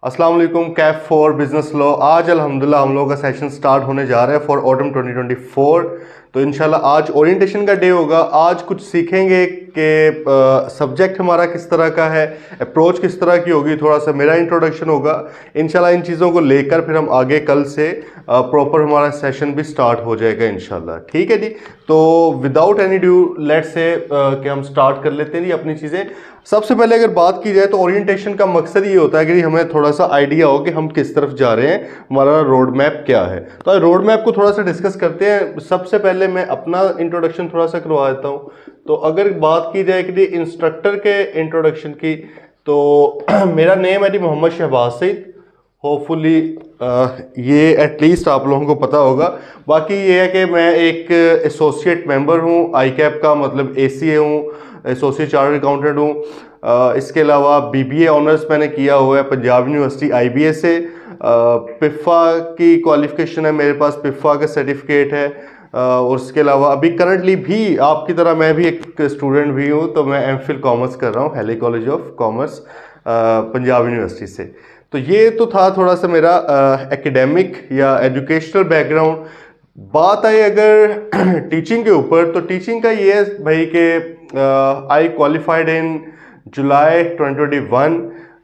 अस्सलाम वालेकुम। Kaif for business law. आज अल्हम्दुलिल्लाह हम लोगों का सेशन स्टार्ट होने जा रहा है फॉर ऑटम 2024। तो इंशाल्लाह आज ओरिएंटेशन का डे होगा। आज कुछ सीखेंगे कि सब्जेक्ट हमारा किस तरह का है, अप्रोच किस तरह की होगी, थोड़ा सा मेरा इंट्रोडक्शन होगा। इंशाल्लाह इन चीज़ों को लेकर फिर हम आगे कल से प्रॉपर हमारा सेशन भी स्टार्ट हो जाएगा इंशाल्लाह। ठीक है जी। तो without any due let's say कि हम स्टार्ट कर लेते हैं जी अपनी चीज़ें। सबसे पहले अगर बात की जाए तो ओरिएंटेशन का मकसद ये होता है कि हमें थोड़ा सा आइडिया हो कि हम किस तरफ जा रहे हैं, हमारा रोड मैप क्या है। तो रोड मैप को थोड़ा सा डिस्कस करते हैं। सबसे पहले मैं अपना इंट्रोडक्शन थोड़ा सा करवा देता हूँ। तो अगर बात की जाए कि इंस्ट्रक्टर के इंट्रोडक्शन की, तो मेरा नेम है जी मोहम्मद शहबाज सईद। होपफुली ये एटलीस्ट आप लोगों को पता होगा। बाकी ये है कि मैं एक एसोसिएट मेंबर हूँ आई कैप का, मतलब ACA हूँ, एसोसिएट चार्टर्ड अकाउंटेंट हूँ। इसके अलावा BBA ऑनर्स मैंने किया हुआ है पंजाब यूनिवर्सिटी IBA से। पिफा की क्वालिफिकेशन है मेरे पास, पिफा का सर्टिफिकेट है। और उसके अलावा अभी करंटली भी आपकी तरह मैं भी एक स्टूडेंट भी हूँ, तो मैं MPhil कॉमर्स कर रहा हूँ Hailey College of Commerce Punjab University से। तो ये तो था थोड़ा सा मेरा एकेडमिक या एजुकेशनल बैकग्राउंड। बात आई अगर टीचिंग के ऊपर, तो टीचिंग का ये है भाई कि आई क्वालिफाइड इन जुलाई 2021।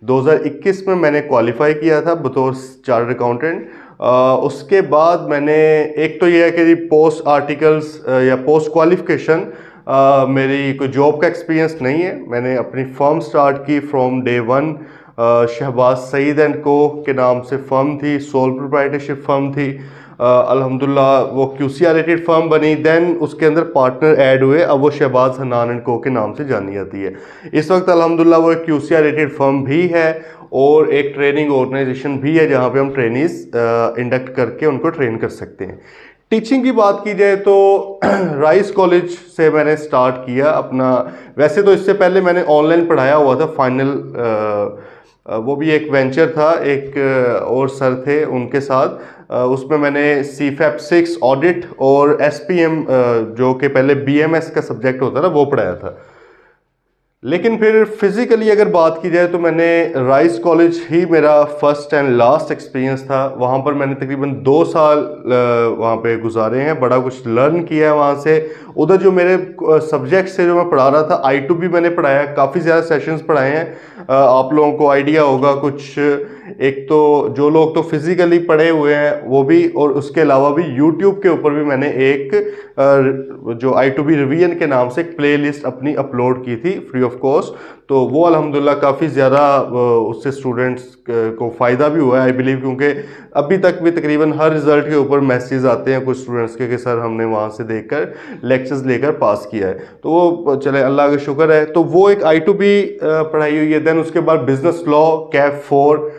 2021 में मैंने क्वालिफाई किया था बतौर चार्टर्ड अकाउंटेंट। उसके बाद मैंने एक तो ये है कि पोस्ट आर्टिकल्स या पोस्ट क्वालिफिकेशन मेरी कोई जॉब का एक्सपीरियंस नहीं है। मैंने अपनी फर्म स्टार्ट की from day one. Shahbaz Saeed and co के नाम से फर्म थी, सोल प्रोप्राइटरशिप फर्म थी। अल्हम्दुलिल्लाह वो QCR रेटेड फर्म बनी। देन उसके अंदर पार्टनर ऐड हुए, अब वो शहबाज हन्नान एंड को के नाम से जानी जाती है। इस वक्त अल्हम्दुलिल्लाह वो एक QCR रेटेड फर्म भी है और एक ट्रेनिंग ऑर्गेनाइजेशन भी है जहाँ पे हम ट्रेनीज इंडक्ट करके उनको ट्रेन कर सकते हैं। टीचिंग की बात की जाए तो राइस कॉलेज से मैंने स्टार्ट किया अपना। वैसे तो इससे पहले मैंने ऑनलाइन पढ़ाया हुआ था फाइनल, वो भी एक वेंचर था, एक और सर थे उनके साथ। उसमें मैंने CFAP 6 ऑडिट और SPM जो कि पहले BMS का सब्जेक्ट होता था वो पढ़ाया था। लेकिन फिर फिजिकली अगर बात की जाए तो मैंने राइस कॉलेज ही मेरा फर्स्ट एंड लास्ट एक्सपीरियंस था। वहाँ पर मैंने तकरीबन 2 साल वहाँ पे गुजारे हैं, बड़ा कुछ लर्न किया है वहाँ से। उधर जो मेरे सब्जेक्ट से जो मैं पढ़ा रहा था, I2 भी मैंने पढ़ाया, काफ़ी ज़्यादा सेशंस पढ़ाए हैं। आप लोगों को आइडिया होगा कुछ, एक तो जो लोग तो फिजिकली पढ़े हुए हैं वो भी, और उसके अलावा भी यूट्यूब के ऊपर भी मैंने एक जो I2B रिवीजन के नाम से एक प्लेलिस्ट अपनी अपलोड की थी फ्री ऑफ कॉस्ट। तो वो अल्हम्दुलिल्लाह काफ़ी ज़्यादा उससे स्टूडेंट्स को फ़ायदा भी हुआ है आई बिलीव, क्योंकि अभी तक भी तकरीबन हर रिज़ल्ट के ऊपर मैसेज आते हैं कुछ स्टूडेंट्स के कि सर हमने वहाँ से देखकर लेक्चर्स लेकर पास किया है। तो वो चले अल्लाह का शुक्र है। तो वो एक I2B पढ़ाई हुई है। देन उसके बाद बिजनेस लॉ कैफ 4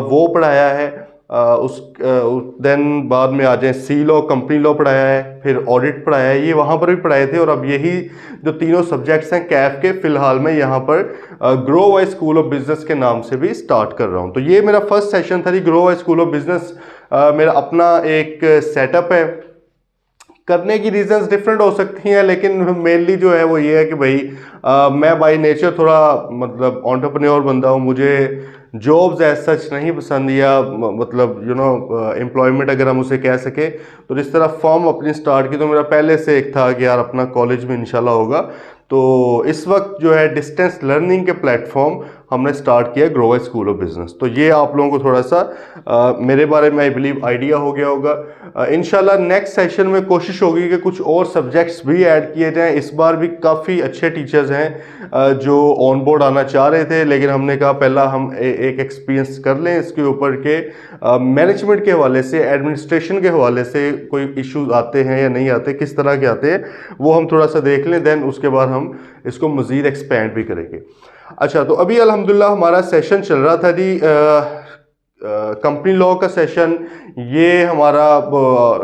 वो पढ़ाया है। देन बाद में आ जाए C लॉ, कंपनी लॉ पढ़ाया है, फिर ऑडिट पढ़ाया है, ये वहाँ पर भी पढ़ाए थे। और अब यही जो तीनों सब्जेक्ट्स हैं कैफ के, फिलहाल मैं यहाँ पर grow Wise School of business के नाम से भी स्टार्ट कर रहा हूँ। तो ये मेरा फर्स्ट सेशन था जी, Grow Wise School of Business. मेरा अपना एक सेटअप है। करने की रीजंस डिफरेंट हो सकती हैं, लेकिन मेनली जो है वो ये है कि भाई मैं बाय नेचर थोड़ा मतलब एंटरप्रेन्योर बंदा हूँ। मुझे जॉब्स एज सच नहीं पसंद, या मतलब एम्प्लॉयमेंट अगर हम उसे कह सके। तो जिस तरह फॉर्म अपनी स्टार्ट की, तो मेरा पहले से एक था कि यार अपना कॉलेज में इंशाल्लाह होगा। तो इस वक्त जो है डिस्टेंस लर्निंग के प्लेटफॉर्म हमने स्टार्ट किया grow Wise School of business. तो ये आप लोगों को थोड़ा सा मेरे बारे में आई बिलीव आइडिया हो गया होगा। इंशाल्लाह नेक्स्ट सेशन में कोशिश होगी कि कुछ और सब्जेक्ट्स भी ऐड किए जाएं। इस बार भी काफ़ी अच्छे टीचर्स हैं जो ऑन बोर्ड आना चाह रहे थे, लेकिन हमने कहा पहला हम एक एक्सपीरियंस कर लें इसके ऊपर के मैनेजमेंट के हवाले से, एडमिनिस्ट्रेशन के हवाले से कोई इश्यूज आते हैं या नहीं आते, किस तरह के आते हैं, वो हम थोड़ा सा देख लें। देन उसके बाद हम इसको मज़ीद एक्सपेंड भी करेंगे। अच्छा, तो अभी अल्हम्दुलिल्लाह हमारा सेशन चल रहा था जी कंपनी लॉ का सेशन। ये हमारा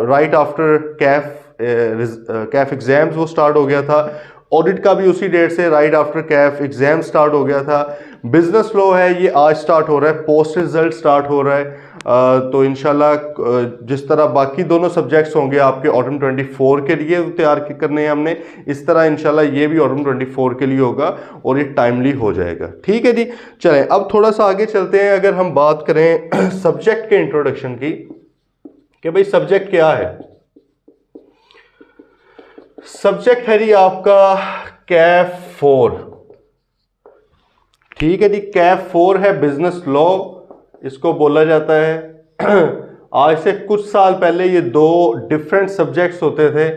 राइट आफ्टर कैफ एग्जाम्स वो स्टार्ट हो गया था। ऑडिट का भी उसी डेट से right after Kaif exam start हो गया था। बिजनेस लॉ है ये आज स्टार्ट हो रहा है, पोस्ट रिजल्ट स्टार्ट हो रहा है। तो इंशाल्लाह जिस तरह बाकी दोनों सब्जेक्ट्स होंगे आपके ऑटम 24 के लिए तैयार करने हैं हमने, इस तरह इंशाल्लाह ये भी ऑटम 24 के लिए होगा और ये टाइमली हो जाएगा। ठीक है जी, चलें अब थोड़ा सा आगे चलते हैं। अगर हम बात करें सब्जेक्ट के इंट्रोडक्शन की कि भाई सब्जेक्ट क्या है। सब्जेक्ट है जी आपका कैफ 4। ठीक है जी, कैफ 4 है बिजनेस लॉ इसको बोला जाता है। आज से कुछ साल पहले ये दो डिफरेंट सब्जेक्ट्स होते थे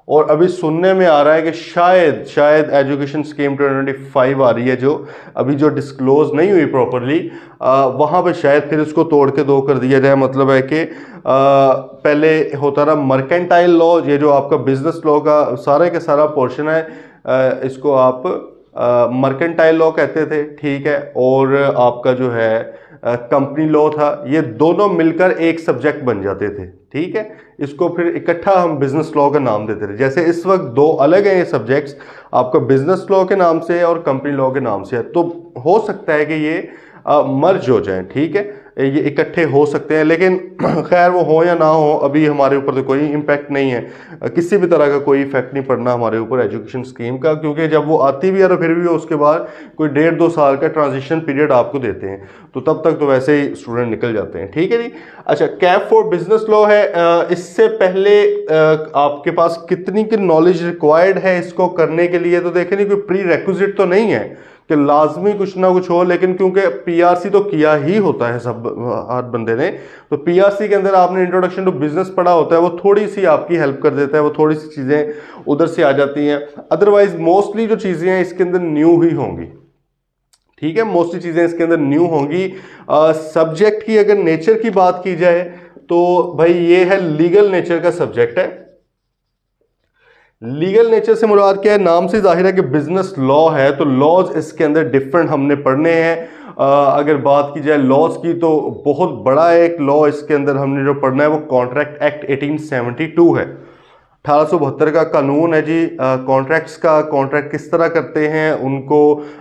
और अभी सुनने में आ रहा है कि शायद एजुकेशन स्कीम 2025 आ रही है जो अभी जो डिस्क्लोज नहीं हुई प्रॉपरली, वहाँ पे शायद फिर इसको तोड़ के दो कर दिया जाए। मतलब है कि पहले होता रहा मर्केंटाइल लॉ, ये जो आपका बिजनेस लॉ का सारे के सारा पोर्शन है, इसको आप मर्केंटाइल लॉ कहते थे। ठीक है, और आपका जो है कंपनी लॉ था, ये दोनों मिलकर एक सब्जेक्ट बन जाते थे। ठीक है, इसको फिर इकट्ठा हम बिजनेस लॉ का नाम देते थे। जैसे इस वक्त दो अलग हैं ये सब्जेक्ट्स, आपका बिजनेस लॉ के नाम से और कंपनी लॉ के नाम से है, तो हो सकता है कि ये मर्ज हो जाएं। ठीक है, ये इकट्ठे हो सकते हैं, लेकिन खैर वो हो या ना हो अभी हमारे ऊपर तो कोई इम्पैक्ट नहीं है, किसी भी तरह का कोई इफेक्ट नहीं पड़ना हमारे ऊपर एजुकेशन स्कीम का, क्योंकि जब वो आती भी है तो फिर भी उसके बाद कोई 1.5-2 साल का ट्रांजिशन पीरियड आपको देते हैं, तो तब तक तो वैसे ही स्टूडेंट निकल जाते हैं। ठीक है जी, अच्छा कैफ 4 बिजनेस लॉ है। इससे पहले आपके पास कितनी की नॉलेज रिक्वायर्ड है इसको करने के लिए, तो देखें कोई प्री रेक्विजिट तो नहीं है कि लाजमी कुछ ना कुछ हो, लेकिन क्योंकि पीआरसी तो किया ही होता है सब हर बंदे ने, तो पीआरसी के अंदर आपने इंट्रोडक्शन टू बिजनेस पढ़ा होता है, वो थोड़ी सी आपकी हेल्प कर देता है, वो थोड़ी सी चीज़ें उधर से आ जाती हैं। अदरवाइज मोस्टली जो चीज़ें हैं इसके अंदर न्यू ही होंगी। ठीक है, मोस्टली चीज़ें इसके अंदर न्यू होंगी। सब्जेक्ट की अगर नेचर की बात की जाए तो भाई ये है लीगल नेचर का सब्जेक्ट है। लीगल नेचर से मुराद क्या है, नाम से जाहिर है कि बिजनेस लॉ है, तो लॉज इसके अंदर डिफरेंट हमने पढ़ने हैं। अगर बात की जाए लॉज की तो बहुत बड़ा एक लॉ इसके अंदर हमने जो पढ़ना है वो कॉन्ट्रैक्ट एक्ट 1872 है, 1872 का कानून है जी। कॉन्ट्रैक्ट्स का कॉन्ट्रैक्ट किस तरह करते हैं, उनको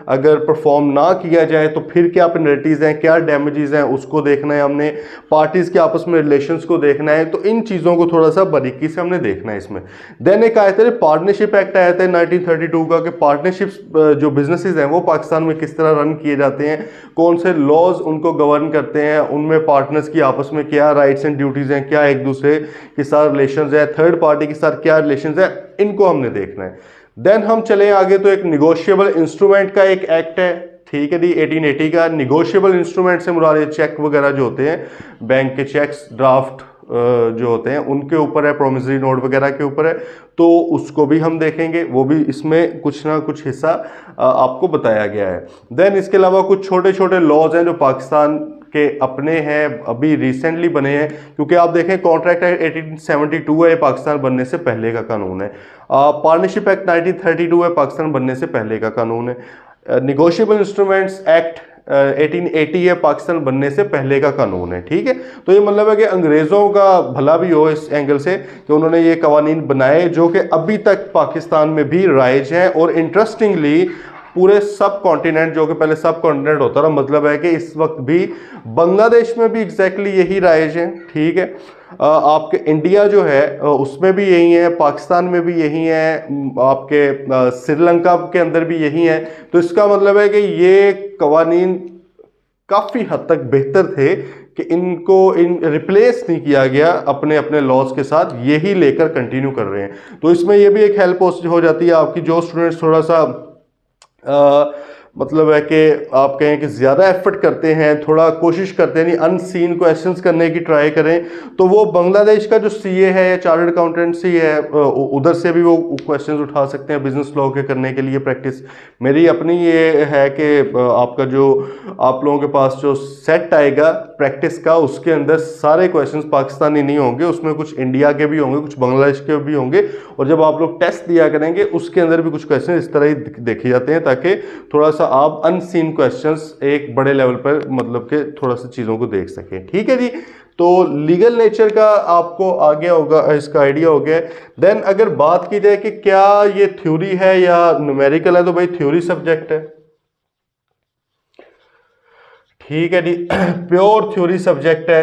अगर परफॉर्म ना किया जाए तो फिर क्या पेनल्टीज हैं, क्या डैमेजेस हैं, उसको देखना है हमने। पार्टीज के आपस में रिलेशंस को देखना है, तो इन चीज़ों को थोड़ा सा बारीकी से हमने देखना है इसमें। देन एक आया था पार्टनरशिप एक्ट आया था 1932 का, कि पार्टनरशिप्स जो बिजनेसेस हैं वो पाकिस्तान में किस तरह रन किए जाते हैं, कौन से लॉज उनको गवर्न करते हैं, उनमें पार्टनर्स की आपस में क्या राइट्स एंड ड्यूटीज़ हैं, क्या एक दूसरे के साथ रिलेशंस है, थर्ड पार्टी के साथ क्या रिलेशंस है, इनको हमने देखना है। देन हम चले आगे तो एक निगोशिएबल इंस्ट्रूमेंट का एक एक्ट है। ठीक है जी, 1880 का। निगोशिएबल इंस्ट्रूमेंट से मुराद चेक वगैरह जो होते हैं, बैंक के चेक्स, ड्राफ्ट जो होते हैं उनके ऊपर है, प्रोमिसरी नोट वगैरह के ऊपर है, तो उसको भी हम देखेंगे, वो भी इसमें कुछ ना कुछ हिस्सा आपको बताया गया है। देन इसके अलावा कुछ छोटे छोटे लॉज हैं जो पाकिस्तान के अपने हैं, अभी रिसेंटली बने हैं, क्योंकि आप देखें कॉन्ट्रैक्ट एक्ट 1872 है, पाकिस्तान बनने से पहले का कानून है। पार्टनरशिप एक्ट 1932 है, पाकिस्तान बनने से पहले का कानून है। निगोशिएबल इंस्ट्रूमेंट्स एक्ट 1880 है, पाकिस्तान बनने से पहले का कानून है। ठीक है, तो ये मतलब है कि अंग्रेज़ों का भला भी हो इस एंगल से कि उन्होंने ये कवानीन बनाए जो कि अभी तक पाकिस्तान में भी राइज हैं। और इंटरेस्टिंगली पूरे सब कॉन्टिनेंट, जो कि पहले सब कॉन्टिनेंट होता रहा, मतलब है कि इस वक्त भी बांग्लादेश में भी एग्जैक्टली यही राइज है। ठीक है, आपके इंडिया जो है उसमें भी यही है, पाकिस्तान में भी यही है, आपके श्रीलंका के अंदर भी यही है। तो इसका मतलब है कि ये कवानीन काफ़ी हद तक बेहतर थे कि इनको रिप्लेस नहीं किया गया अपने अपने लॉज के साथ, यही लेकर कंटिन्यू कर रहे हैं। तो इसमें ये भी एक हेल्प हो जाती है आपकी, जो स्टूडेंट्स थोड़ा सा मतलब है कि आप कहें कि ज़्यादा एफर्ट करते हैं, थोड़ा कोशिश करते हैं नहीं अनसीन क्वेश्चंस करने की ट्राई करें, तो वो बांग्लादेश का जो सीए है या चार्टर्ड अकाउंटेंसी है उधर से भी वो क्वेश्चंस उठा सकते हैं बिजनेस लॉ के करने के लिए प्रैक्टिस। मेरी अपनी ये है कि आपका जो आप लोगों के पास जो सेट आएगा प्रैक्टिस का, उसके अंदर सारे क्वेश्चंस पाकिस्तानी नहीं होंगे, उसमें कुछ इंडिया के भी होंगे, कुछ बांग्लादेश के भी होंगे, और जब आप लोग टेस्ट दिया करेंगे उसके अंदर भी कुछ क्वेश्चन इस तरह ही देखे जाते हैं, ताकि थोड़ा सा आप अनसीन क्वेश्चंस एक बड़े लेवल पर मतलब के थोड़ा सा चीज़ों को देख सकें। ठीक है जी, तो लीगल नेचर का आपको आ गया होगा, इसका आइडिया हो गया। देन अगर बात की जाए कि क्या ये थ्योरी है या न्यूमेरिकल है, तो भाई थ्योरी सब्जेक्ट है। ठीक है जी। प्योर थ्योरी सब्जेक्ट है,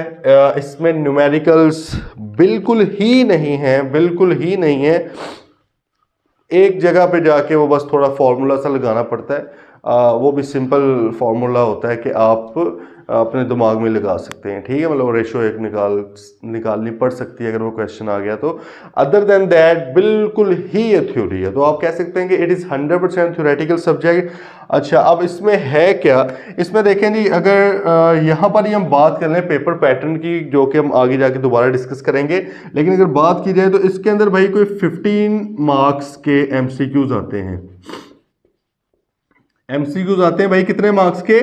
इसमें न्यूमेरिकल्स बिल्कुल ही नहीं है, बिल्कुल ही नहीं है। एक जगह पे जाके वो बस थोड़ा फॉर्मूला सा लगाना पड़ता है, वो भी सिंपल फार्मूला होता है कि आप अपने दिमाग में लगा सकते हैं, ठीक है। मतलब रेशो एक निकालनी पड़ सकती है अगर वो क्वेश्चन आ गया तो। अदर देन दैट बिल्कुल ही ये थ्योरी है, तो आप कह सकते हैं कि इट इज़ 100% थ्योरेटिकल सब्जेक्ट। अच्छा, अब इसमें है क्या, इसमें देखें जी, अगर यहाँ पर ही हम बात कर लें पेपर पैटर्न की, जो कि हम आगे जाके दोबारा डिस्कस करेंगे, लेकिन अगर बात की जाए तो इसके अंदर भाई कोई 15 मार्क्स के एमसीक्यूज आते हैं। एमसीक्यूज आते हैं भाई कितने मार्क्स के,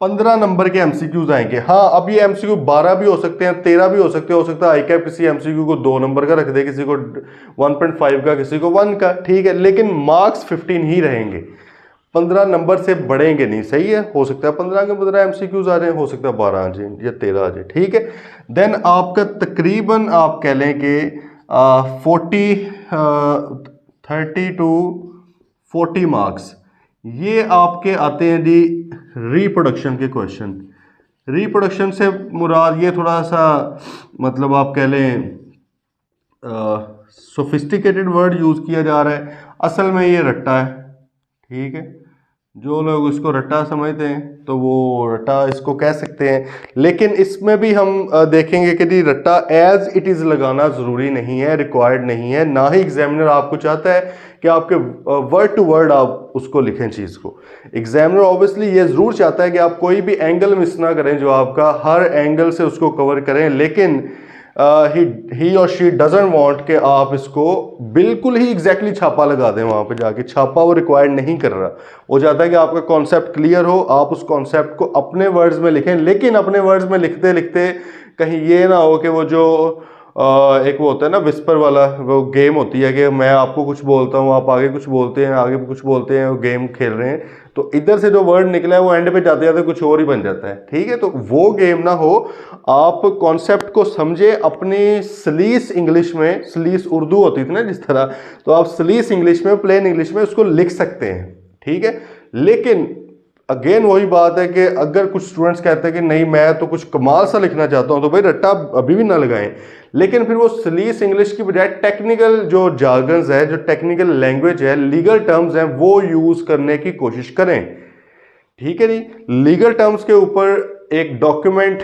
15 नंबर के एमसीक्यूज आएंगे। हाँ, अब ये एमसीक्यू 12 भी हो सकते हैं, 13 भी हो सकते हैं, हो सकता है आईकैप किसी एमसीक्यू को 2 नंबर का रख दे, किसी को 1.5 का, किसी को 1 का, ठीक है, लेकिन मार्क्स 15 ही रहेंगे, 15 नंबर से बढ़ेंगे नहीं, सही है। हो सकता है 15 के 15 एमसीक्यूज आ जाए, हो सकता है 12 आ जाए या 13 आ जाए, ठीक है। देन आपका तकरीबन आप कह लें कि 30 टू 40 मार्क्स ये आपके आते हैं जी रिप्रोडक्शन के क्वेश्चन। रिप्रोडक्शन से मुराद ये थोड़ा सा मतलब आप कह लें सोफिस्टिकेटेड वर्ड यूज़ किया जा रहा है, असल में ये रट्टा है, ठीक है। जो लोग इसको रट्टा समझते हैं तो वो रट्टा इसको कह सकते हैं, लेकिन इसमें भी हम देखेंगे कि जी रट्टा एज इट इज़ लगाना ज़रूरी नहीं है, रिक्वायर्ड नहीं है, ना ही एग्जामिनर आपको चाहता है कि आपके वर्ड टू वर्ड आप उसको लिखें चीज़ को। एग्जामिनर ऑब्वियसली ये ज़रूर चाहता है कि आप कोई भी एंगल मिस ना करें, जो आपका हर एंगल से उसको कवर करें, लेकिन ही और शी डजंट वांट कि आप इसको बिल्कुल ही एग्जैक्टली छापा लगा दें वहां पे जाके। छापा वो रिक्वायर्ड नहीं कर रहा, वो चाहता है कि आपका कॉन्सेप्ट क्लियर हो, आप उस कॉन्सेप्ट को अपने वर्ड्स में लिखें, लेकिन अपने वर्ड्स में लिखते लिखते कहीं ये ना हो कि वो जो एक वो होता है ना विस्पर वाला वो गेम होती है कि मैं आपको कुछ बोलता हूँ, आप आगे कुछ बोलते हैं, आगे कुछ बोलते हैं, वो गेम खेल रहे हैं, तो इधर से जो वर्ड निकला है वो एंड पे जाते जाते कुछ और ही बन जाता है, ठीक है। तो वो गेम ना हो, आप कॉन्सेप्ट को समझे अपनी सलीस इंग्लिश में, सलीस उर्दू होती थी ना जिस तरह, तो आप सलीस इंग्लिश में, प्लेन इंग्लिश में उसको लिख सकते हैं, ठीक है। लेकिन अगेन वही बात है कि अगर कुछ स्टूडेंट्स कहते हैं कि नहीं मैं तो कुछ कमाल सा लिखना चाहता हूं, तो भाई रट्टा अभी भी ना लगाएं, लेकिन फिर वो सलीस इंग्लिश की बजाय टेक्निकल जो जार्गन्स है, जो टेक्निकल लैंग्वेज है, लीगल टर्म्स हैं, वो यूज करने की कोशिश करें, ठीक है जी। लीगल टर्म्स के ऊपर एक डॉक्यूमेंट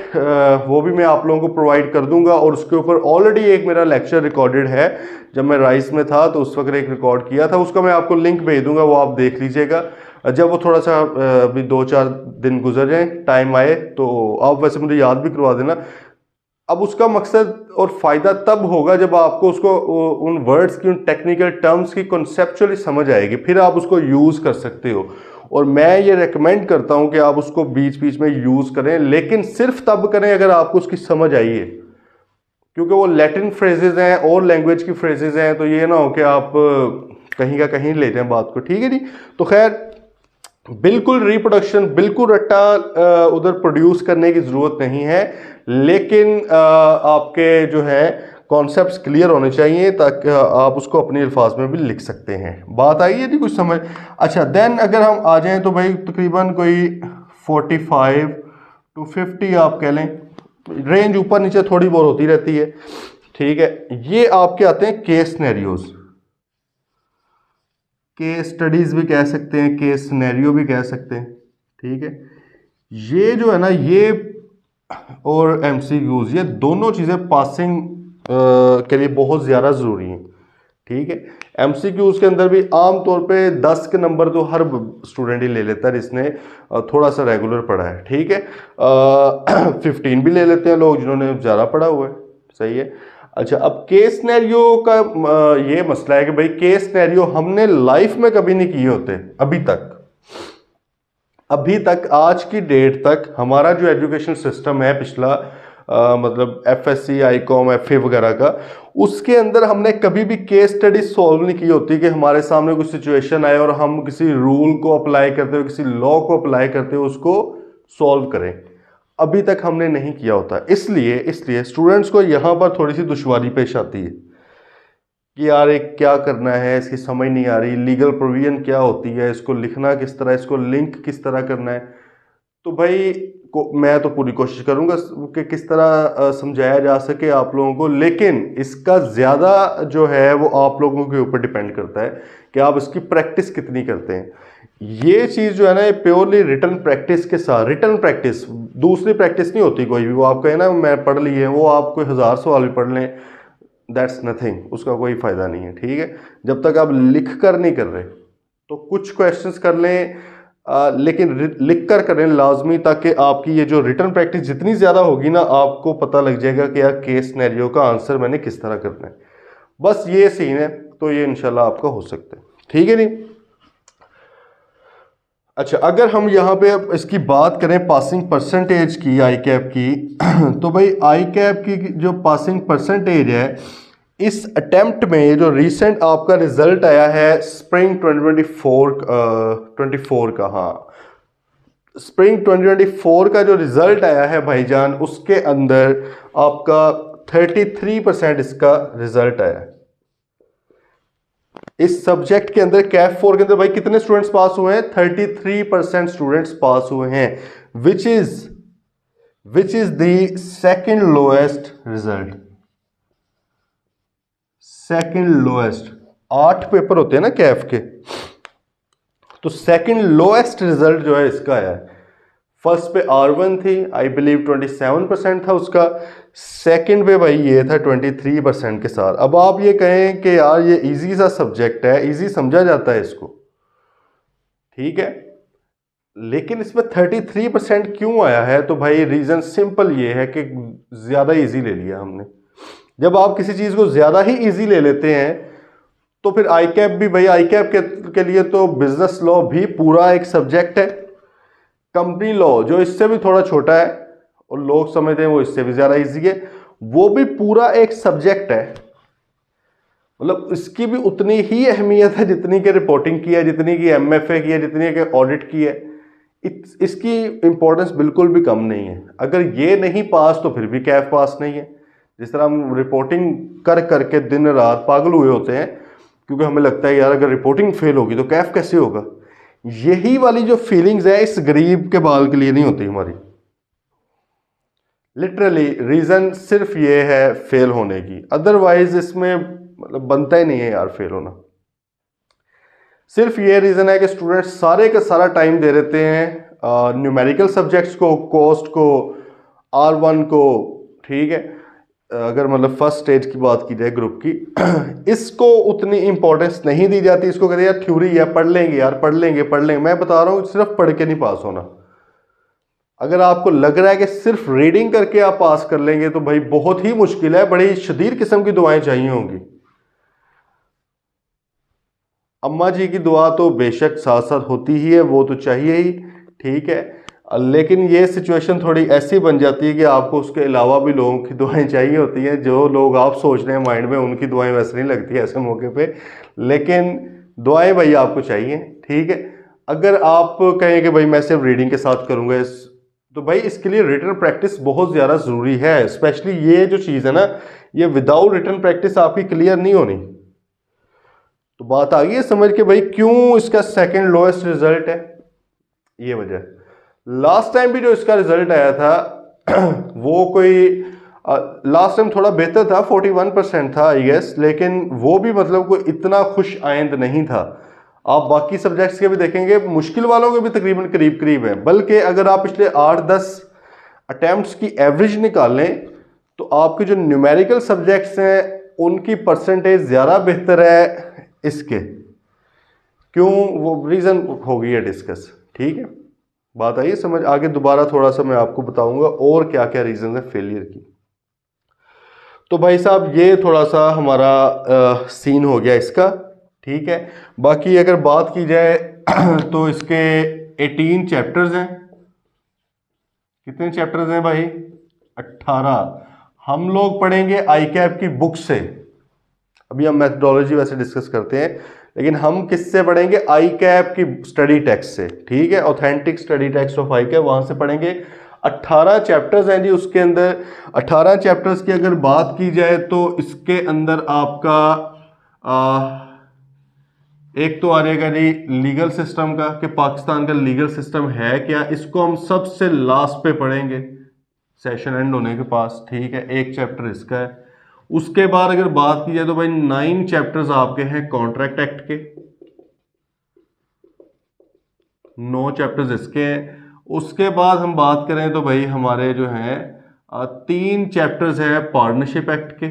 वो भी मैं आप लोगों को प्रोवाइड कर दूंगा, और उसके ऊपर ऑलरेडी एक मेरा लेक्चर रिकॉर्डेड है, जब मैं राइस में था तो उस वक्त एक रिकॉर्ड किया था, उसका मैं आपको लिंक भेज दूंगा, वो आप देख लीजिएगा जब वो थोड़ा सा अभी 2-4 दिन गुजर जाए, टाइम आए तो आप वैसे मुझे याद भी करवा देना। अब उसका मकसद और फायदा तब होगा जब आपको उसको उन वर्ड्स की, उन टेक्निकल टर्म्स की कॉन्सेप्चुअली समझ आएगी, फिर आप उसको यूज कर सकते हो। और मैं ये रेकमेंड करता हूं कि आप उसको बीच बीच में यूज करें, लेकिन सिर्फ तब करें अगर आपको उसकी समझ आई है, क्योंकि वो लैटिन फ्रेजेज हैं और लैंग्वेज की फ्रेजेज हैं, तो ये ना हो कि आप कहीं का कहीं ले जाएं बात को, ठीक है जी। तो खैर बिल्कुल रिप्रोडक्शन, बिल्कुल रट्टा उधर प्रोड्यूस करने की जरूरत नहीं है, लेकिन आपके जो है कॉन्सेप्ट्स क्लियर होने चाहिए ताकि आप उसको अपने अल्फाज में भी लिख सकते हैं। बात आई है जी कुछ समझ। अच्छा, देन अगर हम आ जाएं तो भाई तकरीबन कोई 45 टू 50 आप कह लें, रेंज ऊपर नीचे थोड़ी बहुत होती रहती है, ठीक है। ये आपके आते हैं केस सिनेरियोज, केस स्टडीज भी कह सकते हैं, केस सिनेरियो भी कह सकते हैं, ठीक है। ये जो है ना, ये और एमसीक्यूज, ये दोनों चीज़ें पासिंग के लिए बहुत ज़्यादा ज़रूरी हैं, ठीक है। एमसीक्यूज के अंदर भी आम तौर पे 10 के नंबर तो हर स्टूडेंट ही ले लेता है जिसने थोड़ा सा रेगुलर पढ़ा है, ठीक है। 15 भी ले लेते हैं लोग जिन्होंने ज़्यादा पढ़ा हुआ है, सही है। अच्छा, अब केस सिनेरियो का ये मसला है कि भाई केस सिनेरियो हमने लाइफ में कभी नहीं किए होते अभी तक आज की डेट तक हमारा जो एजुकेशन सिस्टम है पिछला मतलब एफएससी, आईकॉम, एफए वगैरह का, उसके अंदर हमने कभी भी केस स्टडी सॉल्व नहीं की होती कि हमारे सामने कोई सिचुएशन आए और हम किसी रूल को अप्लाई करते हुए, किसी लॉ को अप्लाई करते हुए उसको सॉल्व करें। अभी तक हमने नहीं किया होता, इसलिए स्टूडेंट्स को यहाँ पर थोड़ी सी दुश्वारी पेश आती है कि यार एक क्या करना है, इसकी समझ नहीं आ रही, लीगल प्रोविजन क्या होती है, इसको लिखना किस तरह, इसको लिंक किस तरह करना है। तो भाई मैं तो पूरी कोशिश करूंगा कि किस तरह समझाया जा सके आप लोगों को, लेकिन इसका ज़्यादा जो है वो आप लोगों के ऊपर डिपेंड करता है कि आप इसकी प्रैक्टिस कितनी करते हैं। ये चीज़ जो है ना, ये प्योरली रिटर्न प्रैक्टिस के साथ, रिटर्न प्रैक्टिस, दूसरी प्रैक्टिस नहीं होती कोई भी। वो आप कहें ना मैं पढ़ ली है, वो आप कोई 1000 सवाल भी पढ़ लें, दैट्स नथिंग, उसका कोई फ़ायदा नहीं है, ठीक है। जब तक आप लिख कर नहीं कर रहे तो कुछ क्वेश्चंस कर लें, लेकिन लिख कर करें लाजमी, ताकि आपकी ये जो रिटर्न प्रैक्टिस जितनी ज़्यादा होगी ना, आपको पता लग जाएगा कि यार केस सिनेरियो का आंसर मैंने किस तरह करना है। बस ये सीन है, तो ये इंशाल्लाह आपका हो सकता है, ठीक है नहीं। अच्छा, अगर हम यहाँ पे अब इसकी बात करें पासिंग परसेंटेज की, आई कैप की तो भाई आई कैप की जो पासिंग परसेंटेज है, इस अटेम्प्ट में जो रीसेंट आपका रिजल्ट आया है स्प्रिंग 2024 का, हाँ स्प्रिंग 2024 का जो रिजल्ट आया है भाईजान, उसके अंदर आपका 33% इसका रिजल्ट आया है। इस सब्जेक्ट के अंदर कैफ 4 के अंदर भाई कितने स्टूडेंट्स पास हुए हैं? 33% स्टूडेंट्स पास हुए हैं, which is the second lowest result. Second lowest, 8 paper होते हैं ना कैफ के, तो सेकंड लोएस्ट रिजल्ट जो है इसका आया है। फर्स्ट पे R1 थी, आई बिलीव 27% था उसका, सेकंड पे भाई ये था 23% के साथ। अब आप ये कहें कि यार ये इजी सा सब्जेक्ट है, इजी समझा जाता है इसको, ठीक है, लेकिन इसमें 33% क्यों आया है? तो भाई रीजन सिंपल ये है कि ज्यादा इजी ले लिया हमने। जब आप किसी चीज को ज्यादा ही इजी ले लेते हैं तो फिर आई कैप भी, भाई आई कैप के लिए तो बिजनेस लॉ भी पूरा एक सब्जेक्ट है, कंपनी लॉ जो इससे भी थोड़ा छोटा है और लोग समझते हैं वो इससे भी ज्यादा इजी है, वो भी पूरा एक सब्जेक्ट है। मतलब इसकी भी उतनी ही अहमियत है जितनी कि रिपोर्टिंग की है, जितनी की MFA की है, जितनी कि ऑडिट की है। इसकी इंपॉर्टेंस बिल्कुल भी कम नहीं है। अगर ये नहीं पास तो फिर भी कैफ पास नहीं है। जिस तरह हम रिपोर्टिंग कर करके दिन रात पागल हुए होते हैं, क्योंकि हमें लगता है यार अगर रिपोर्टिंग फेल होगी तो कैफ कैसे होगा। यही वाली जो फीलिंग्स है इस गरीब के बाल के लिए नहीं होती हमारी। लिटरली रीजन सिर्फ ये है फेल होने की, अदरवाइज इसमें मतलब बनता ही नहीं है यार फेल होना। सिर्फ ये रीजन है कि स्टूडेंट्स सारे का सारा टाइम दे देते हैं न्यूमेरिकल सब्जेक्ट्स को, कॉस्ट को, R1 को, ठीक है, अगर मतलब फर्स्ट स्टेज की बात की जाए ग्रुप की इसको उतनी इंपॉर्टेंस नहीं दी जाती। इसको कहते हैं यार थ्योरी है, पढ़ लेंगे यार, पढ़ लेंगे। मैं बता रहा हूँ सिर्फ पढ़ के नहीं पास होना। अगर आपको लग रहा है कि सिर्फ रीडिंग करके आप पास कर लेंगे तो भाई बहुत ही मुश्किल है, बड़ी शदीद किस्म की दुआएं चाहिए होंगी। अम्मा जी की दुआ तो बेशक साथ साथ होती ही है, वो तो चाहिए ही, ठीक है, लेकिन ये सिचुएशन थोड़ी ऐसी बन जाती है कि आपको उसके अलावा भी लोगों की दुआएं चाहिए होती हैं। जो लोग आप सोच रहे हैं माइंड में, उनकी दुआएं वैसे नहीं लगती ऐसे मौके पे, लेकिन दुआएं भाई आपको चाहिए, ठीक है। अगर आप कहें कि भाई मैं सिर्फ रीडिंग के साथ करूँगा तो भाई इसके लिए रिटन प्रैक्टिस बहुत ज़्यादा ज़रूरी है। स्पेशली ये जो चीज़ है ना, ये विदाउट रिटन प्रैक्टिस आपकी क्लियर नहीं होनी। तो बात आ गई है समझ के भाई क्यों इसका सेकंड लोएस्ट रिजल्ट है, ये वजह। लास्ट टाइम भी जो इसका रिजल्ट आया था वो कोई लास्ट टाइम थोड़ा बेहतर था, 41% था आई गेस, लेकिन वो भी मतलब कोई इतना खुश आइंद नहीं था। आप बाकी सब्जेक्ट्स के भी देखेंगे, मुश्किल वालों के भी तकरीबन करीब करीब है, बल्कि अगर आप पिछले 8-10 अटैम्प्ट्स की एवरेज निकालें तो आपके जो न्यूमेरिकल सब्जेक्ट्स हैं उनकी परसेंटेज ज़्यादा बेहतर है इसके। क्यों, वो रीज़न हो गई है डिस्कस, ठीक है, बात आई समझ। आगे दोबारा थोड़ा सा मैं आपको बताऊंगा और क्या क्या रीज़न है फेलियर की। तो भाई साहब ये थोड़ा सा हमारा सीन हो गया इसका, ठीक है। बाकी अगर बात की जाए तो इसके 18 चैप्टर्स हैं। कितने चैप्टर्स हैं भाई? 18। हम लोग पढ़ेंगे आई कैप की बुक से। अभी हम मेथडोलॉजी वैसे डिस्कस करते हैं, लेकिन हम किससे पढ़ेंगे? आई कैप की स्टडी टेक्स्ट से, ठीक है, authentic study text of I cap, वहां से पढ़ेंगे। 18 चैप्टर्स हैं जी उसके अंदर। 18 चैप्टर्स की अगर बात की जाए तो इसके अंदर आपका एक तो आ जाएगा जी लीगल सिस्टम का, कि पाकिस्तान का लीगल सिस्टम है क्या, इसको हम सबसे लास्ट पे पढ़ेंगे सेशन एंड होने के पास, ठीक है। एक चैप्टर इसका है। उसके बाद अगर बात की जाए तो भाई 9 चैप्टर्स आपके हैं कॉन्ट्रैक्ट एक्ट के, 9 चैप्टर्स इसके हैं। उसके बाद हम बात करें तो भाई हमारे जो हैं 3 चैप्टर्स हैं पार्टनरशिप एक्ट के,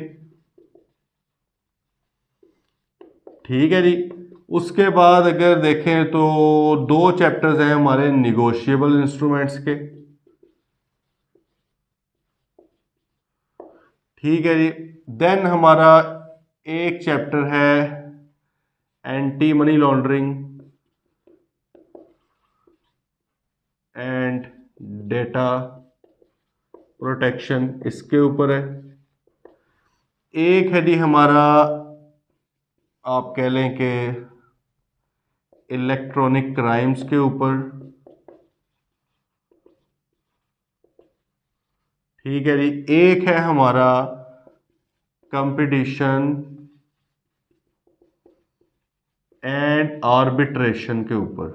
ठीक है जी। उसके बाद अगर देखें तो 2 चैप्टर्स हैं हमारे निगोशिएबल इंस्ट्रूमेंट्स के, ठीक है जी। देन हमारा एक चैप्टर है anti money laundering and data protection, इसके ऊपर है। एक है जी हमारा आप कह लें कि इलेक्ट्रॉनिक क्राइम्स के ऊपर, ठीक है जी। एक है हमारा कंपटीशन एंड आर्बिट्रेशन के ऊपर।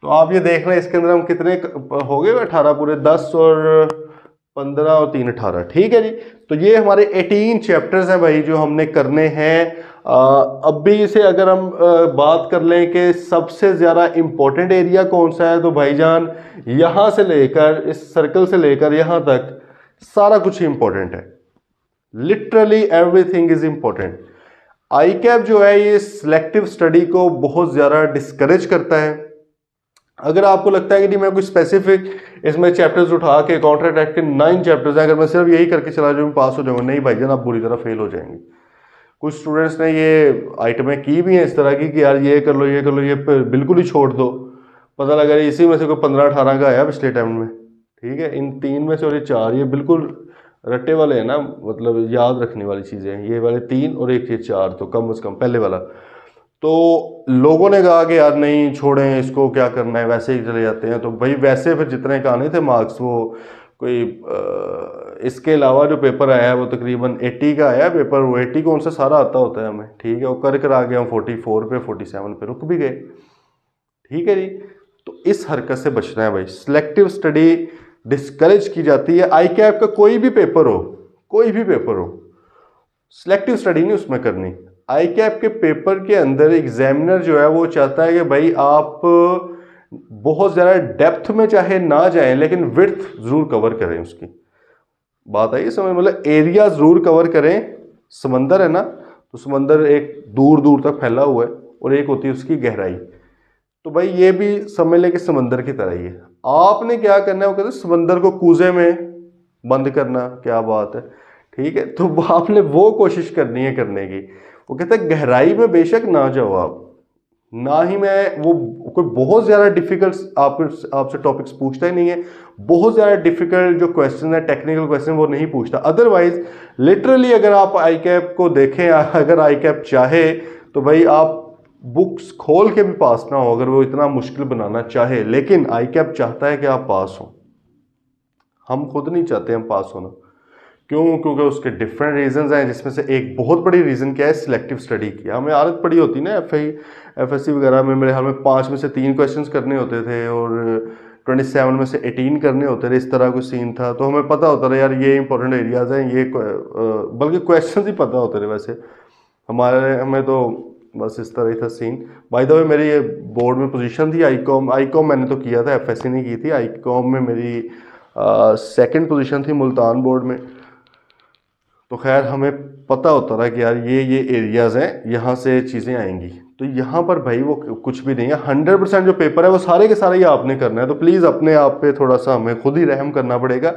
तो आप ये देख रहे हैं इसके अंदर हम कितने हो गए, 18 पूरे, 10 और 15 और 3 18, ठीक है जी। तो ये हमारे 18 चैप्टर्स हैं भाई जो हमने करने हैं। अभी से अगर हम बात कर लें कि सबसे ज़्यादा इम्पोर्टेंट एरिया कौन सा है, तो भाईजान यहाँ से लेकर इस सर्कल से लेकर यहाँ तक सारा कुछ इम्पोर्टेंट है। Literally everything is important. I cap जो है ये सिलेक्टिव स्टडी को बहुत ज़्यादा डिस्करेज करता है। अगर आपको लगता है कि नहीं मैं कोई स्पेसिफिक इसमें चैप्टर्स उठा के कॉन्ट्रैक्ट एक्ट के 9 चैप्टर्स हैं, अगर मैं सिर्फ यही करके चला जाऊँ पास हो जाऊँगा, नहीं भाईजान आप बुरी तरह फेल हो जाएंगे। कुछ स्टूडेंट्स ने ये आइटमें की भी हैं इस तरह की कि यार ये कर लो ये कर लो, ये बिल्कुल ही छोड़ दो, पता लगा इसी में से कोई 15-18 का आया पिछले टाइम में, ठीक है। इन 3 में से और ये 4 ये बिल्कुल रट्टे वाले हैं ना, मतलब याद रखने वाली चीज़ें हैं। ये वाले 3 और एक ये 4 तो कम से कम पहले वाला। तो लोगों ने कहा कि यार नहीं छोड़ें इसको, क्या करना है, वैसे ही चले जाते हैं। तो भाई वैसे फिर जितने का आने थे मार्क्स वो कोई इसके अलावा जो पेपर आया है वो तकरीबन 80 का आया पेपर। वो 80 कौन सा सारा आता होता है हमें, ठीक है। वो कर आगे हम 44 पे 47 पे रुक भी गए, ठीक है जी। तो इस हरकत से बचना है भाई। सिलेक्टिव स्टडी डिस्करेज की जाती है। आई कैप का कोई भी पेपर हो, कोई भी पेपर हो, सिलेक्टिव स्टडी नहीं उसमें करनी। आई कैप के पेपर के अंदर एग्जामिनर जो है वो चाहता है कि भाई आप बहुत ज़्यादा डेप्थ में चाहे ना जाएं लेकिन विड्थ ज़रूर कवर करें। उसकी बात आई समझ, मतलब एरिया ज़रूर कवर करें। समंदर है ना, तो समंदर एक दूर दूर तक फैला हुआ है और एक होती है उसकी गहराई। तो भाई ये भी समझ लें कि समंदर की तरह ही है। आपने क्या करना है, वो कहते हैं समंदर को कूजे में बंद करना, क्या बात है, ठीक है। तो आपने वो कोशिश करनी है करने की। वो कहते हैं गहराई में बेशक ना जाओ आप, ना ही मैं वो कोई बहुत ज़्यादा डिफिकल्ट आपसे टॉपिक्स पूछता ही नहीं है। बहुत ज़्यादा डिफिकल्ट जो क्वेश्चन है, टेक्निकल क्वेश्चन, वो नहीं पूछता। अदरवाइज लिटरली अगर आप आई कैप को देखें, अगर आई कैप चाहे तो भाई आप बुक्स खोल के भी पास ना हो, अगर वो इतना मुश्किल बनाना चाहे। लेकिन आई कैप चाहता है कि आप पास हो, हम खुद नहीं चाहते हम पास होना। क्यों? क्योंकि उसके डिफरेंट रीजंस हैं, जिसमें से एक बहुत बड़ी रीज़न क्या है, सिलेक्टिव स्टडी की। हमें आदत पड़ी होती ना एफएससी वगैरह में, मेरे ख्याल में 5 में से 3 क्वेश्चंस करने होते थे और 27 में से 18 करने होते थे, इस तरह कुछ सीन था। तो हमें पता होता था यार ये इंपॉर्टेंट एरियाज हैं, ये बल्कि क्वेश्चन ही पता होते थे वैसे हमें तो बस इस तरह ही था सीन। बाय द वे मेरी ये बोर्ड में पोजीशन थी आईकॉम मैंने तो किया था, एफएससी नहीं की थी। आईकॉम में मेरी 2nd पोजीशन थी मुल्तान बोर्ड में। तो खैर हमें पता होता था कि यार ये एरियाज़ हैं, यहाँ से चीज़ें आएंगी। तो यहाँ पर भाई वो कुछ भी नहीं है। 100% जो पेपर है वो सारे के सारे ही आपने करना है। तो प्लीज़ अपने आप पे थोड़ा सा हमें खुद ही रहम करना पड़ेगा।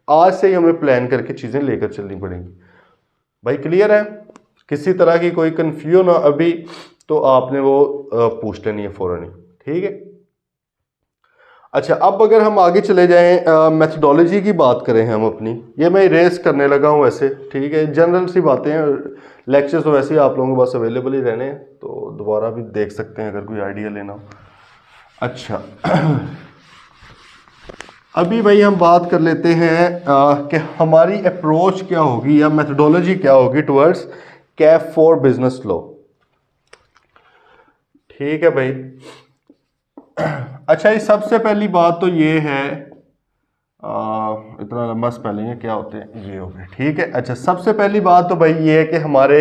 आज से ही हमें प्लान करके चीज़ें लेकर चलनी पड़ेंगी। भाई क्लियर है? किसी तरह की कोई कन्फ्यूजन हो अभी तो आपने वो पूछ लेनी है फ़ौरन ही, ठीक है। अच्छा, अब अगर हम आगे चले जाएं, मेथडोलॉजी की बात करें हम अपनी, ये मैं इरेज करने लगा हूँ वैसे, ठीक है। जनरल सी बातें हैं, लेक्चर्स तो वैसे ही आप लोगों के पास अवेलेबल ही रहने हैं, तो दोबारा भी देख सकते हैं अगर कोई आइडिया लेना हो। अच्छा अभी भाई हम बात कर लेते हैं कि हमारी अप्रोच क्या होगी या मेथडोलॉजी क्या होगी towards cap for business law. ठीक है भाई। अच्छा, ये सबसे पहली बात तो ये है, इतना लंबा स्पेलिंग है, क्या होते हैं ये हो गए, ठीक है। अच्छा, सबसे पहली बात तो भाई ये है कि हमारे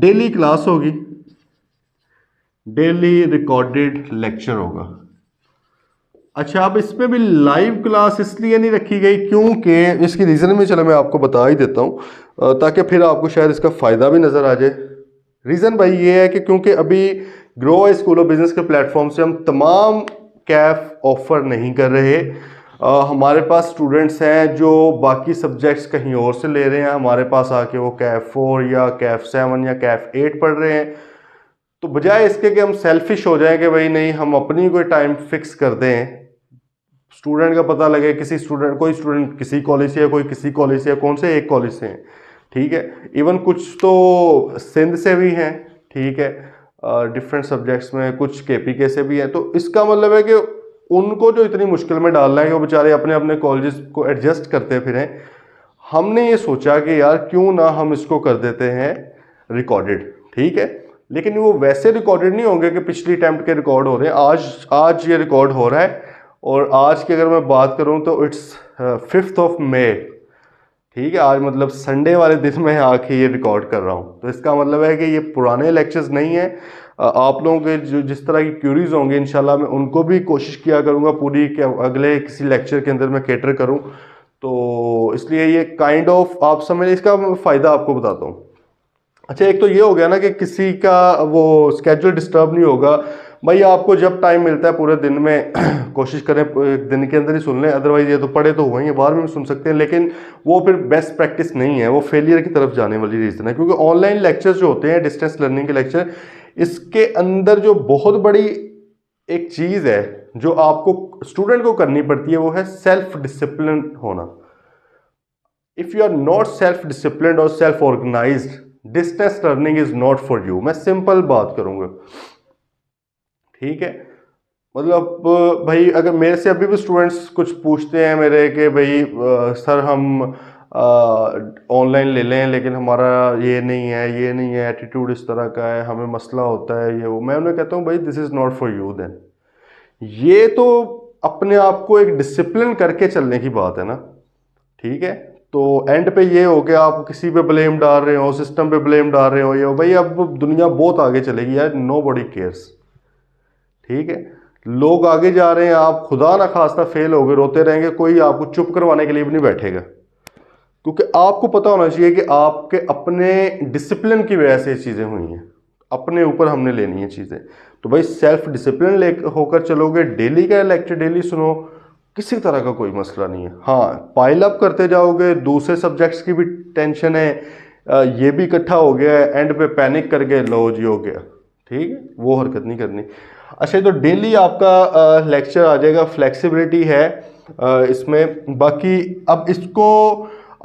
डेली क्लास होगी, डेली रिकॉर्डेड लेक्चर होगा। अच्छा, अब इसमें भी लाइव क्लास इसलिए नहीं रखी गई क्योंकि इसकी रीज़न में, चलो मैं आपको बता ही देता हूँ ताकि फिर आपको शायद इसका फ़ायदा भी नज़र आ जाए। रीज़न भाई ये है कि क्योंकि अभी ग्रो स्कूल ऑफ बिजनेस के प्लेटफॉर्म से हम तमाम कैफ ऑफर नहीं कर रहे। हमारे पास स्टूडेंट्स हैं जो बाकी सब्जेक्ट्स कहीं और से ले रहे हैं, हमारे पास आके वो कैफ 4 या कैफ 7 या कैफ 8 पढ़ रहे हैं। तो बजाय इसके कि हम सेल्फिश हो जाएं कि भाई नहीं, हम अपनी कोई टाइम फिक्स कर दें, स्टूडेंट का पता लगे, कोई स्टूडेंट किसी कॉलेज से है, कोई किसी कॉलेज से है, कौन से एक कॉलेज से हैं, ठीक है। इवन कुछ तो सिंध से भी हैं, ठीक है, डिफरेंट सब्जेक्ट्स में, कुछ केपीके से भी हैं। तो इसका मतलब है कि उनको जो इतनी मुश्किल में डालना है कि वो बेचारे अपने अपने कॉलेजेस को एडजस्ट करते फिरें। हमने ये सोचा कि यार क्यों ना हम इसको कर देते हैं रिकॉर्डेड, ठीक है। लेकिन वो वैसे रिकॉर्डेड नहीं होंगे कि पिछली अटेम्प्ट के रिकॉर्ड हो रहे हैं। आज ये रिकॉर्ड हो रहा है, और आज की अगर मैं बात करूं तो इट्स 5th of May, ठीक है। आज मतलब संडे वाले दिन मैं आके ये रिकॉर्ड कर रहा हूँ। तो इसका मतलब है कि ये पुराने लेक्चर्स नहीं है। आप लोगों के जो जिस तरह की क्यूरीज होंगे इंशाल्लाह मैं उनको भी कोशिश किया करूँगा पूरी कि अगले किसी लेक्चर के अंदर मैं कैटर करूँ। तो इसलिए ये काइंड ऑफ आप समझ, इसका फ़ायदा आपको बताता हूँ। अच्छा, एक तो ये हो गया ना कि किसी का वो स्केड्यूल डिस्टर्ब नहीं होगा। भाई आपको जब टाइम मिलता है पूरे दिन में कोशिश करें एक दिन के अंदर ही सुन लें, अदरवाइज ये तो पढ़े तो हुए हैं, बाद में भी सुन सकते हैं, लेकिन वो फिर बेस्ट प्रैक्टिस नहीं है, वो फेलियर की तरफ जाने वाली रीज़न है। क्योंकि ऑनलाइन लेक्चर्स जो होते हैं, डिस्टेंस लर्निंग के लेक्चर, इसके अंदर जो बहुत बड़ी एक चीज़ है जो आपको स्टूडेंट को करनी पड़ती है वो है सेल्फ डिसिप्लिन होना। If you are not self discipline और self organised, distance learning is not for you. मैं सिंपल बात करूंगा, ठीक है। मतलब भाई अगर मेरे से अभी भी स्टूडेंट्स कुछ पूछते हैं मेरे कि भाई सर हम ऑनलाइन ले लें लेकिन हमारा ये नहीं है, ये नहीं है, एटीट्यूड इस तरह का है, हमें मसला होता है, ये वो, मैं उन्हें कहता हूँ भाई this is not for you then. ये तो अपने आप को एक डिसिप्लिन करके चलने की बात है ना, ठीक है। तो एंड पे ये हो गया आप किसी पे ब्लेम डाल रहे हो, सिस्टम पे ब्लेम डाल रहे हो, ये हो भाई, अब दुनिया बहुत आगे चलेगी यार, नो बॉडी केयर्स, ठीक है। लोग आगे जा रहे हैं, आप खुदा ना खास्ता फेल हो गए, रोते रहेंगे, कोई आपको चुप करवाने के लिए भी नहीं बैठेगा। क्योंकि आपको पता होना चाहिए कि आपके अपने डिसिप्लिन की वजह से ये चीज़ें हुई हैं, अपने ऊपर हमने लेनी है चीज़ें। तो भाई सेल्फ डिसिप्लिन ले होकर चलोगे, डेली का लेक्चर डेली सुनो, किसी तरह का कोई मसला नहीं है। हाँ, पाइल अप करते जाओगे, दूसरे सब्जेक्ट्स की भी टेंशन है, ये भी इकट्ठा हो गया है, एंड पे पैनिक करके लो जी हो गया, ठीक है, वो हरकत नहीं करनी। अच्छा, तो डेली आपका लेक्चर आ जाएगा, फ्लेक्सिबिलिटी है इसमें। बाकी अब इसको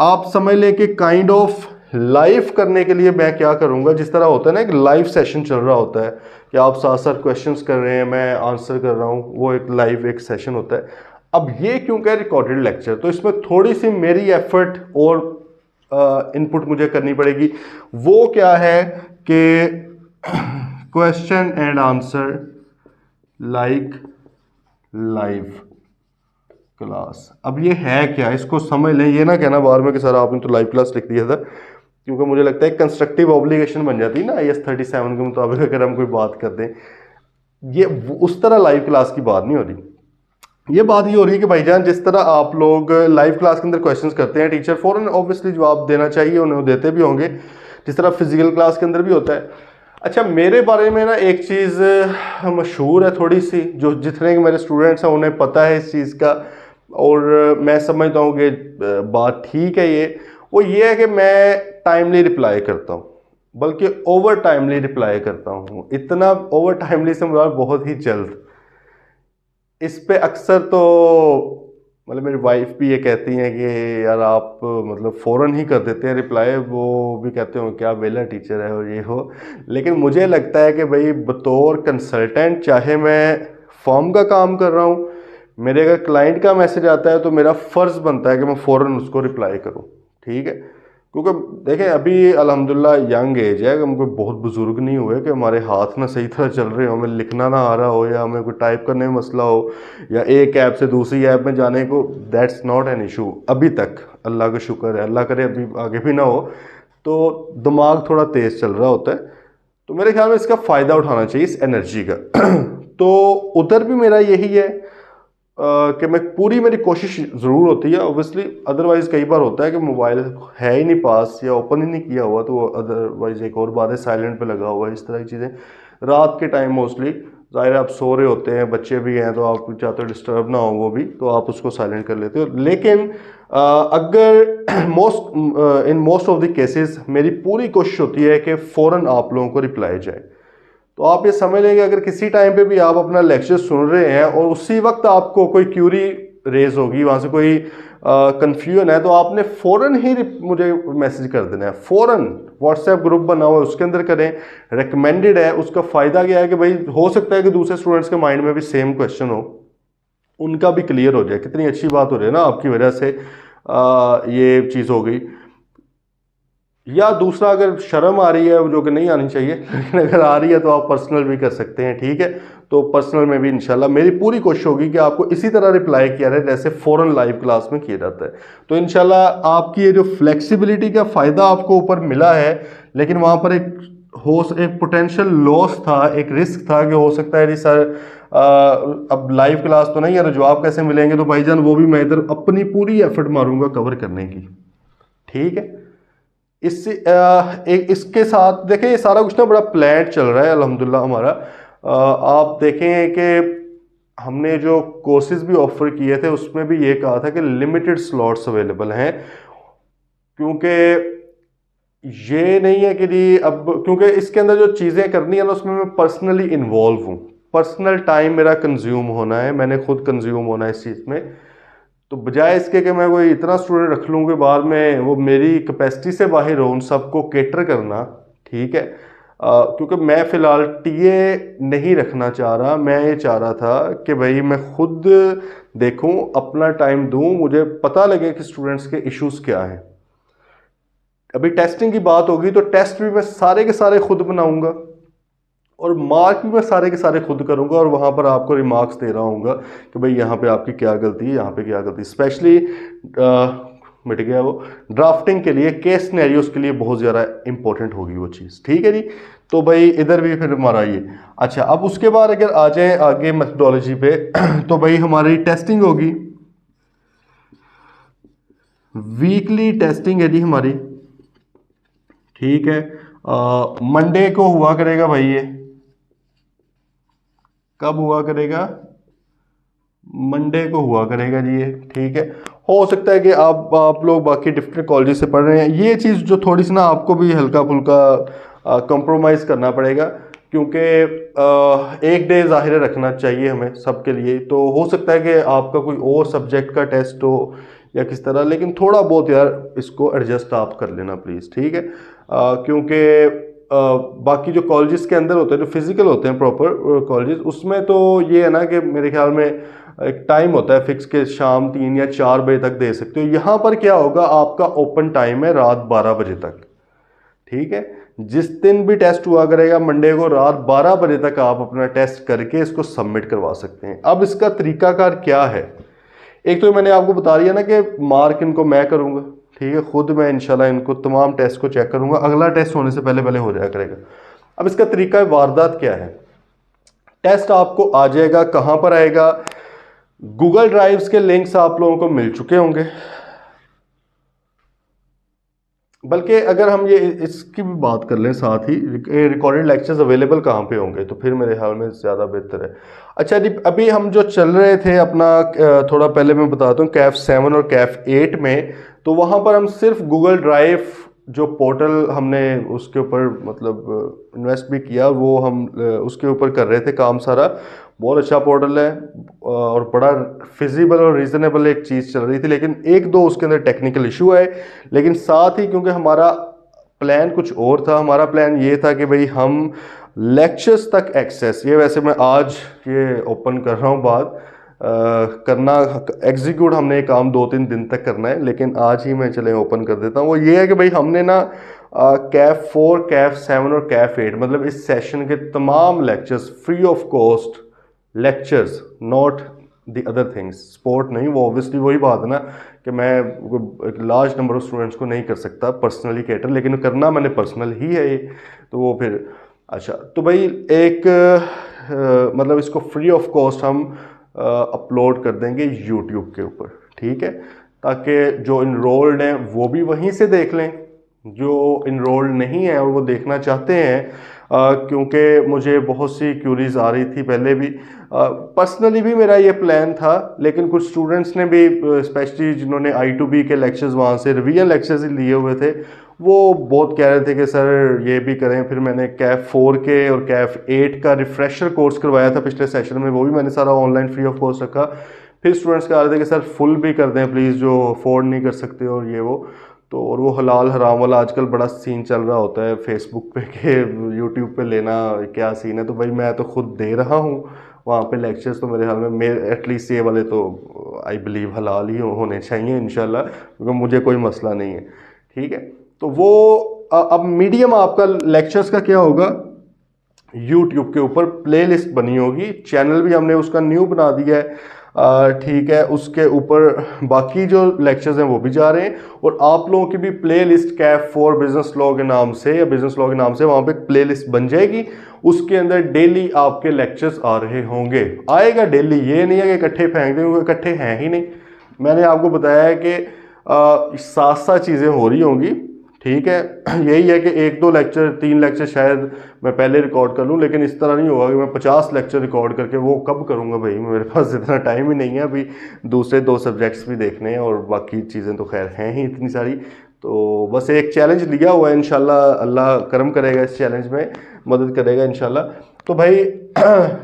आप समझ लें कि काइंड ऑफ लाइव करने के लिए मैं क्या करूँगा, जिस तरह होता है ना एक लाइव सेशन चल रहा होता है कि आप साथ साथ क्वेश्चंस कर रहे हैं, मैं आंसर कर रहा हूँ, वो एक लाइव एक सेशन होता है। अब ये क्योंकि है रिकॉर्डेड लेक्चर, तो इसमें थोड़ी सी मेरी एफर्ट और इनपुट मुझे करनी पड़ेगी। वो क्या है कि question and answer like live class. अब ये है क्या, इसको समझ लें, ये ना कहना बार में कि सर आपने तो लाइव क्लास लिख दिया था, क्योंकि मुझे लगता है कंस्ट्रक्टिव ऑब्लिगेशन बन जाती है ना IAS 37 के मुताबिक अगर हम कोई बात कर दें। ये उस तरह लाइव क्लास की बात नहीं हो रही, ये बात ये हो रही है कि भाईजान जिस तरह आप लोग लाइव क्लास के अंदर क्वेश्चंस करते हैं, टीचर फौरन ऑब्वियसली जवाब देना चाहिए, उन्हें देते भी होंगे, जिस तरह फिजिकल क्लास के अंदर भी होता है। अच्छा, मेरे बारे में ना एक चीज़ मशहूर है थोड़ी सी, जो जितने मेरे स्टूडेंट्स हैं उन्हें पता है इस चीज़ का, और मैं समझता हूँ कि बात ठीक है वो ये है कि मैं टाइमली रिप्लाई करता हूँ, बल्कि ओवर टाइमली रिप्लाई करता हूँ। इतना ओवर टाइमली से मुराद बहुत ही जल्द। इस पे अक्सर तो मतलब मेरी वाइफ भी ये कहती हैं कि यार आप मतलब फ़ौरन ही कर देते हैं रिप्लाई, वो भी कहते हो क्या वेला टीचर है और ये हो। लेकिन मुझे लगता है कि भाई बतौर कंसल्टेंट, चाहे मैं फॉर्म का काम कर रहा हूँ, मेरे अगर क्लाइंट का मैसेज आता है तो मेरा फ़र्ज़ बनता है कि मैं फ़ौरन उसको रिप्लाई करूँ, ठीक है। क्योंकि देखें अभी अल्हम्दुलिल्लाह यंग एज है, हम कोई बहुत बुजुर्ग नहीं हुए कि हमारे हाथ ना सही तरह चल रहे हो, हमें लिखना ना आ रहा हो या हमें कोई टाइप करने में मसला हो या एक ऐप से दूसरी ऐप में जाने को, दैट्स नॉट एन इशू अभी तक, अल्लाह का शुक्र है, अल्लाह करे अभी आगे भी ना हो। तो दिमाग थोड़ा तेज़ चल रहा होता है, तो मेरे ख्याल में इसका फ़ायदा उठाना चाहिए इस एनर्जी का। तो उधर भी मेरा यही है कि मैं पूरी मेरी कोशिश ज़रूर होती है ऑब्वियसली, अदरवाइज़ कई बार होता है कि मोबाइल है ही नहीं पास या ओपन ही नहीं किया हुआ, तो अदरवाइज़ एक और बात है साइलेंट पे लगा हुआ है, इस तरह की चीज़ें रात के टाइम मोस्टली, ज़ाहिर है आप सो रहे होते हैं, बच्चे भी हैं तो आप चाहते हो डिस्टर्ब ना हो वो भी, तो आप उसको साइलेंट कर लेते हो। लेकिन अगर in most of the cases मेरी पूरी कोशिश होती है कि फ़ौरन आप लोगों को रिप्लाई जाए। तो आप ये समझ लेंगे अगर किसी टाइम पे भी आप अपना लेक्चर सुन रहे हैं और उसी वक्त आपको कोई क्यूरी रेज होगी, वहाँ से कोई कंफ्यूजन है, तो आपने फ़ौरन ही मुझे मैसेज कर देना है, फ़ौरन व्हाट्सएप ग्रुप बना हुआ है उसके अंदर करें, रिकमेंडेड है। उसका फ़ायदा क्या है कि भाई हो सकता है कि दूसरे स्टूडेंट्स के माइंड में भी सेम क्वेश्चन हो, उनका भी क्लियर हो जाए। कितनी अच्छी बात हो रही है ना, आपकी वजह से ये चीज़ हो गई। या दूसरा, अगर शर्म आ रही है जो कि नहीं आनी चाहिए, लेकिन अगर आ रही है तो आप पर्सनल भी कर सकते हैं, ठीक है। तो पर्सनल में भी इंशाल्लाह मेरी पूरी कोशिश होगी कि आपको इसी तरह रिप्लाई किया जाए जैसे फ़ौरन लाइव क्लास में किया जाता है। तो इंशाल्लाह आपकी ये जो फ्लेक्सिबिलिटी का फ़ायदा आपको ऊपर मिला है, लेकिन वहाँ पर एक पोटेंशियल लॉस था, एक रिस्क था कि हो सकता है जी सर अब लाइव क्लास तो नहीं है तो जवाब कैसे मिलेंगे, तो भाईजान वो भी मैं इधर अपनी पूरी एफर्ट मारूंगा कवर करने की, ठीक है। इसके साथ देखें ये सारा कुछ ना बड़ा प्लान चल रहा है अल्हम्दुलिल्लाह हमारा। आप देखें कि हमने जो कोर्सेज भी ऑफर किए थे उसमें भी ये कहा था कि लिमिटेड स्लॉट्स अवेलेबल हैं, क्योंकि ये नहीं है कि जी अब, क्योंकि इसके अंदर जो चीज़ें करनी है ना उसमें मैं पर्सनली इन्वॉल्व हूँ, पर्सनल टाइम मेरा कंज्यूम होना है, मैंने खुद कंज्यूम होना है इस चीज़ में। तो बजाय इसके कि मैं कोई इतना स्टूडेंट रख लूँ कि बाद में वो मेरी कैपेसिटी से बाहर हो उन सबको केटर करना, ठीक है। क्योंकि मैं फ़िलहाल टीए नहीं रखना चाह रहा, मैं ये चाह रहा था कि भाई मैं खुद देखूं, अपना टाइम दूं, मुझे पता लगे कि स्टूडेंट्स के इश्यूज़ क्या हैं। अभी टेस्टिंग की बात होगी तो टेस्ट भी मैं सारे के सारे खुद बनाऊंगा और मार्क भी मैं सारे के सारे खुद करूंगा, और वहाँ पर आपको रिमार्क्स दे रहा हूँगा कि भाई यहाँ पे आपकी क्या गलती है, यहाँ पे क्या गलती, स्पेशली मिट गया वो, ड्राफ्टिंग के लिए, केस सिनेरियोस के लिए बहुत ज़्यादा इंपॉर्टेंट होगी वो चीज़, ठीक है जी। तो भाई इधर भी फिर हमारा ये अच्छा। अब उसके बाद अगर आ जाए आगे मेथडोलॉजी पे तो भाई हमारी टेस्टिंग होगी, वीकली टेस्टिंग है जी हमारी, ठीक है। मंडे को हुआ करेगा भाई, ये कब हुआ करेगा, मंडे को हुआ करेगा जी ये, ठीक है। हो सकता है कि आप लोग बाकी डिफरेंट कॉलेज से पढ़ रहे हैं, ये चीज़ जो थोड़ी सी ना आपको भी हल्का फुल्का कंप्रोमाइज़ करना पड़ेगा, क्योंकि एक डे ज़ाहिर रखना चाहिए हमें सबके लिए। तो हो सकता है कि आपका कोई और सब्जेक्ट का टेस्ट हो या किस तरह, लेकिन थोड़ा बहुत यार इसको एडजस्ट आप कर लेना प्लीज़, ठीक है। क्योंकि बाकी जो कॉलेजेस के अंदर होते हैं, जो फिजिकल होते हैं प्रॉपर कॉलेजेस, उसमें तो ये है ना कि मेरे ख्याल में एक टाइम होता है फिक्स के शाम 3 या 4 बजे तक दे सकते हो। यहाँ पर क्या होगा, आपका ओपन टाइम है रात 12 बजे तक, ठीक है। जिस दिन भी टेस्ट हुआ करेगा मंडे को रात 12 बजे तक आप अपना टेस्ट करके इसको सबमिट करवा सकते हैं। अब इसका तरीकाकार क्या है, एक तो मैंने आपको बता दिया ना कि मार्क इनको मैं करूँगा, ठीक है, खुद मैं इंशाल्लाह इनको तमाम टेस्ट को चेक करूँगा, अगला टेस्ट होने से पहले पहले हो जाया करेगा। अब इसका तरीका वारदात क्या है, टेस्ट आपको आ जाएगा, कहाँ पर आएगा, गूगल ड्राइव्स के लिंक्स आप लोगों को मिल चुके होंगे, बल्कि अगर हम ये इसकी भी बात कर लें साथ ही, रिकॉर्डेड लेक्चर्स अवेलेबल कहाँ पे होंगे, तो फिर मेरे ख्याल में ज़्यादा बेहतर है। अच्छा जी, अभी हम जो चल रहे थे अपना, थोड़ा पहले मैं बताता हूँ, कैफ 7 और कैफ 8 में, तो वहाँ पर हम सिर्फ गूगल ड्राइव जो पोर्टल हमने उसके ऊपर मतलब इन्वेस्ट भी किया, वो हम उसके ऊपर कर रहे थे काम सारा। बहुत अच्छा पोर्टल है और बड़ा फिजिबल और रीज़नेबल एक चीज़ चल रही थी, लेकिन एक दो उसके अंदर टेक्निकल इशू आए। लेकिन साथ ही क्योंकि हमारा प्लान कुछ और था, हमारा प्लान ये था कि भाई हम लेक्चर्स तक एक्सेस, ये वैसे मैं आज ये ओपन कर रहा हूँ बात, करना, एग्जीक्यूट हमने ये काम 2-3 दिन तक करना है, लेकिन आज ही मैं चले ओपन कर देता हूँ। वो ये है कि भाई हमने ना कैफ 4, कैफ 7 और कैफ 8 मतलब इस सेशन के तमाम lectures free of cost lectures, not the other things, sport नहीं, वो ऑब्वियसली वही बात है ना कि मैं एक लार्ज नंबर ऑफ स्टूडेंट्स को नहीं कर सकता पर्सनली कैटर, लेकिन करना मैंने पर्सनल ही है ये, तो वो फिर अच्छा। तो भाई एक मतलब इसको फ्री ऑफ कॉस्ट हम अपलोड कर देंगे यूट्यूब के ऊपर, ठीक है, ताकि जो इनरोल्ड हैं वो भी वहीं से देख लें, जो इनरोल्ड नहीं है और वो देखना चाहते हैं, क्योंकि मुझे बहुत सी क्यूरीज आ रही थी पहले भी, पर्सनली भी मेरा ये प्लान था, लेकिन कुछ स्टूडेंट्स ने भी स्पेशली जिन्होंने I2B के लेक्चर्स वहाँ से रिवीजन लेक्चर्स ही लिए हुए थे, वो बहुत कह रहे थे कि सर ये भी करें। फिर मैंने कैफ 4 के और कैफ 8 का रिफ्रेशर कोर्स करवाया था पिछले सेशन में, वो भी मैंने सारा ऑनलाइन फ्री ऑफ कॉस्ट रखा। फिर स्टूडेंट्स कह रहे थे कि सर फुल भी कर दें प्लीज़, जो अफोर्ड नहीं कर सकते और ये वो, तो और वो हलाल हराम वाला आजकल बड़ा सीन चल रहा होता है फेसबुक पे कि यूट्यूब पे लेना क्या सीन है। तो भाई मैं तो खुद दे रहा हूँ वहाँ पे लेक्चर्स, तो मेरे ख्याल में मेरे एटलीस्ट ये वाले तो आई बिलीव हलाल ही होने चाहिए इंशाल्लाह, क्योंकि मुझे कोई मसला नहीं है, ठीक है। तो वो अब मीडियम आपका लेक्चर्स का क्या होगा, यूट्यूब के ऊपर प्लेलिस्ट बनी होगी, चैनल भी हमने उसका न्यू बना दिया है, ठीक है, उसके ऊपर बाकी जो लेक्चर्स हैं वो भी जा रहे हैं, और आप लोगों की भी प्लेलिस्ट कैफ 4 बिजनेस लॉ के नाम से या बिजनेस लॉ के नाम से वहाँ पे प्लेलिस्ट बन जाएगी, उसके अंदर डेली आपके लेक्चर्स आ रहे होंगे। आएगा डेली, ये नहीं है कि इकट्ठे फेंक दें, इकट्ठे हैं ही नहीं। मैंने आपको बताया है कि साथ साथ चीज़ें हो रही होंगी, ठीक है। यही है कि 1-2 लेक्चर 3 लेक्चर शायद मैं पहले रिकॉर्ड कर लूँ, लेकिन इस तरह नहीं होगा कि मैं 50 लेक्चर रिकॉर्ड करके वो कब करूँगा भाई, मेरे पास इतना टाइम ही नहीं है। अभी दूसरे 2 सब्जेक्ट्स भी देखने हैं और बाकी चीज़ें तो खैर हैं ही इतनी सारी। तो बस एक चैलेंज लिया हुआ है, इंशाल्लाह अल्लाह करम करेगा, इस चैलेंज में मदद करेगा इंशाल्लाह। तो भाई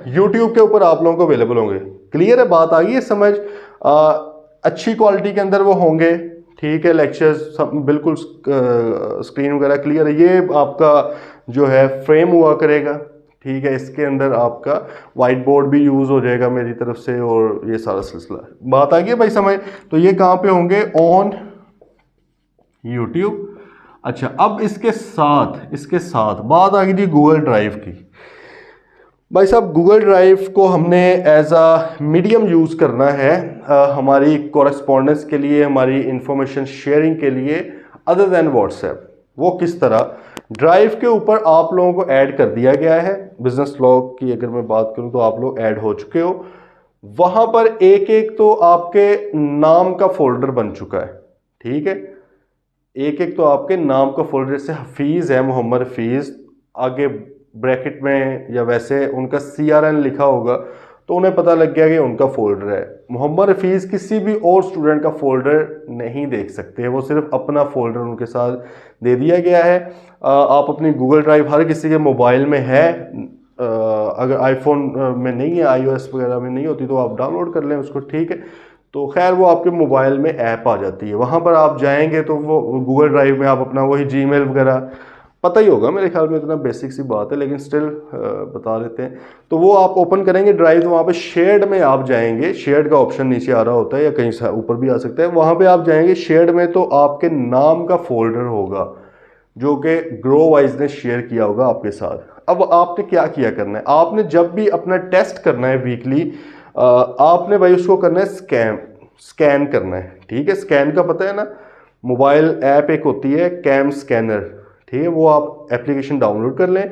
यूट्यूब के ऊपर आप लोगों को अवेलेबल होंगे, क्लियर है, बात आ गई है समझ, अच्छी क्वालिटी के अंदर वो होंगे, ठीक है, लेक्चर्स बिल्कुल स्क्रीन वगैरह क्लियर है। ये आपका जो है फ्रेम हुआ करेगा, ठीक है, इसके अंदर आपका वाइट बोर्ड भी यूज़ हो जाएगा मेरी तरफ से, और ये सारा सिलसिला, बात आ गई भाई समझ। तो ये कहाँ पे होंगे, ऑन यूट्यूब। अच्छा, अब इसके साथ बात आ गई थी गूगल ड्राइव की। भाई साहब गूगल ड्राइव को हमने एज आ मीडियम यूज़ करना है हमारी कॉरेस्पॉन्डेंस के लिए, हमारी इंफॉर्मेशन शेयरिंग के लिए, अदर देन व्हाट्सएप। वो किस तरह, ड्राइव के ऊपर आप लोगों को ऐड कर दिया गया है। बिजनेस लॉ की अगर मैं बात करूं तो आप लोग ऐड हो चुके हो, वहां पर एक एक तो आपके नाम का फोल्डर बन चुका है, ठीक है, एक एक तो आपके नाम का फोल्डर, जैसे हफीज़ है, मोहम्मद हफीज़, आगे ब्रैकेट में या वैसे उनका CRN लिखा होगा तो उन्हें पता लग गया कि उनका फोल्डर है। मोहम्मद हफीज़ किसी भी और स्टूडेंट का फोल्डर नहीं देख सकते, वो सिर्फ अपना फोल्डर उनके साथ दे दिया गया है। आप अपनी गूगल ड्राइव हर किसी के मोबाइल में है, अगर आईफोन में नहीं है, iOS वगैरह में नहीं होती तो आप डाउनलोड कर लें उसको, ठीक है। तो खैर वो आपके मोबाइल में ऐप आ जाती है, वहाँ पर आप जाएंगे तो वो गूगल ड्राइव में आप अपना वही जीमेल वगैरह, पता ही होगा मेरे ख्याल में, इतना बेसिक सी बात है लेकिन स्टिल बता देते हैं। तो वो आप ओपन करेंगे ड्राइव, तो वहाँ पे शेयर्ड में आप जाएंगे, शेयर्ड का ऑप्शन नीचे आ रहा होता है या कहीं ऊपर भी आ सकता है, वहाँ पे आप जाएंगे शेयर्ड में, तो आपके नाम का फोल्डर होगा जो कि ग्रो वाइज ने शेयर किया होगा आपके साथ। अब आपने क्या किया करना है, आपने जब भी अपना टेस्ट करना है वीकली, आपने भाई उसको करना है स्कैन करना है, ठीक है। स्कैन का पता है ना, मोबाइल ऐप एक होती है कैम स्कैनर, ठीक है, वो आप एप्लीकेशन डाउनलोड कर लें।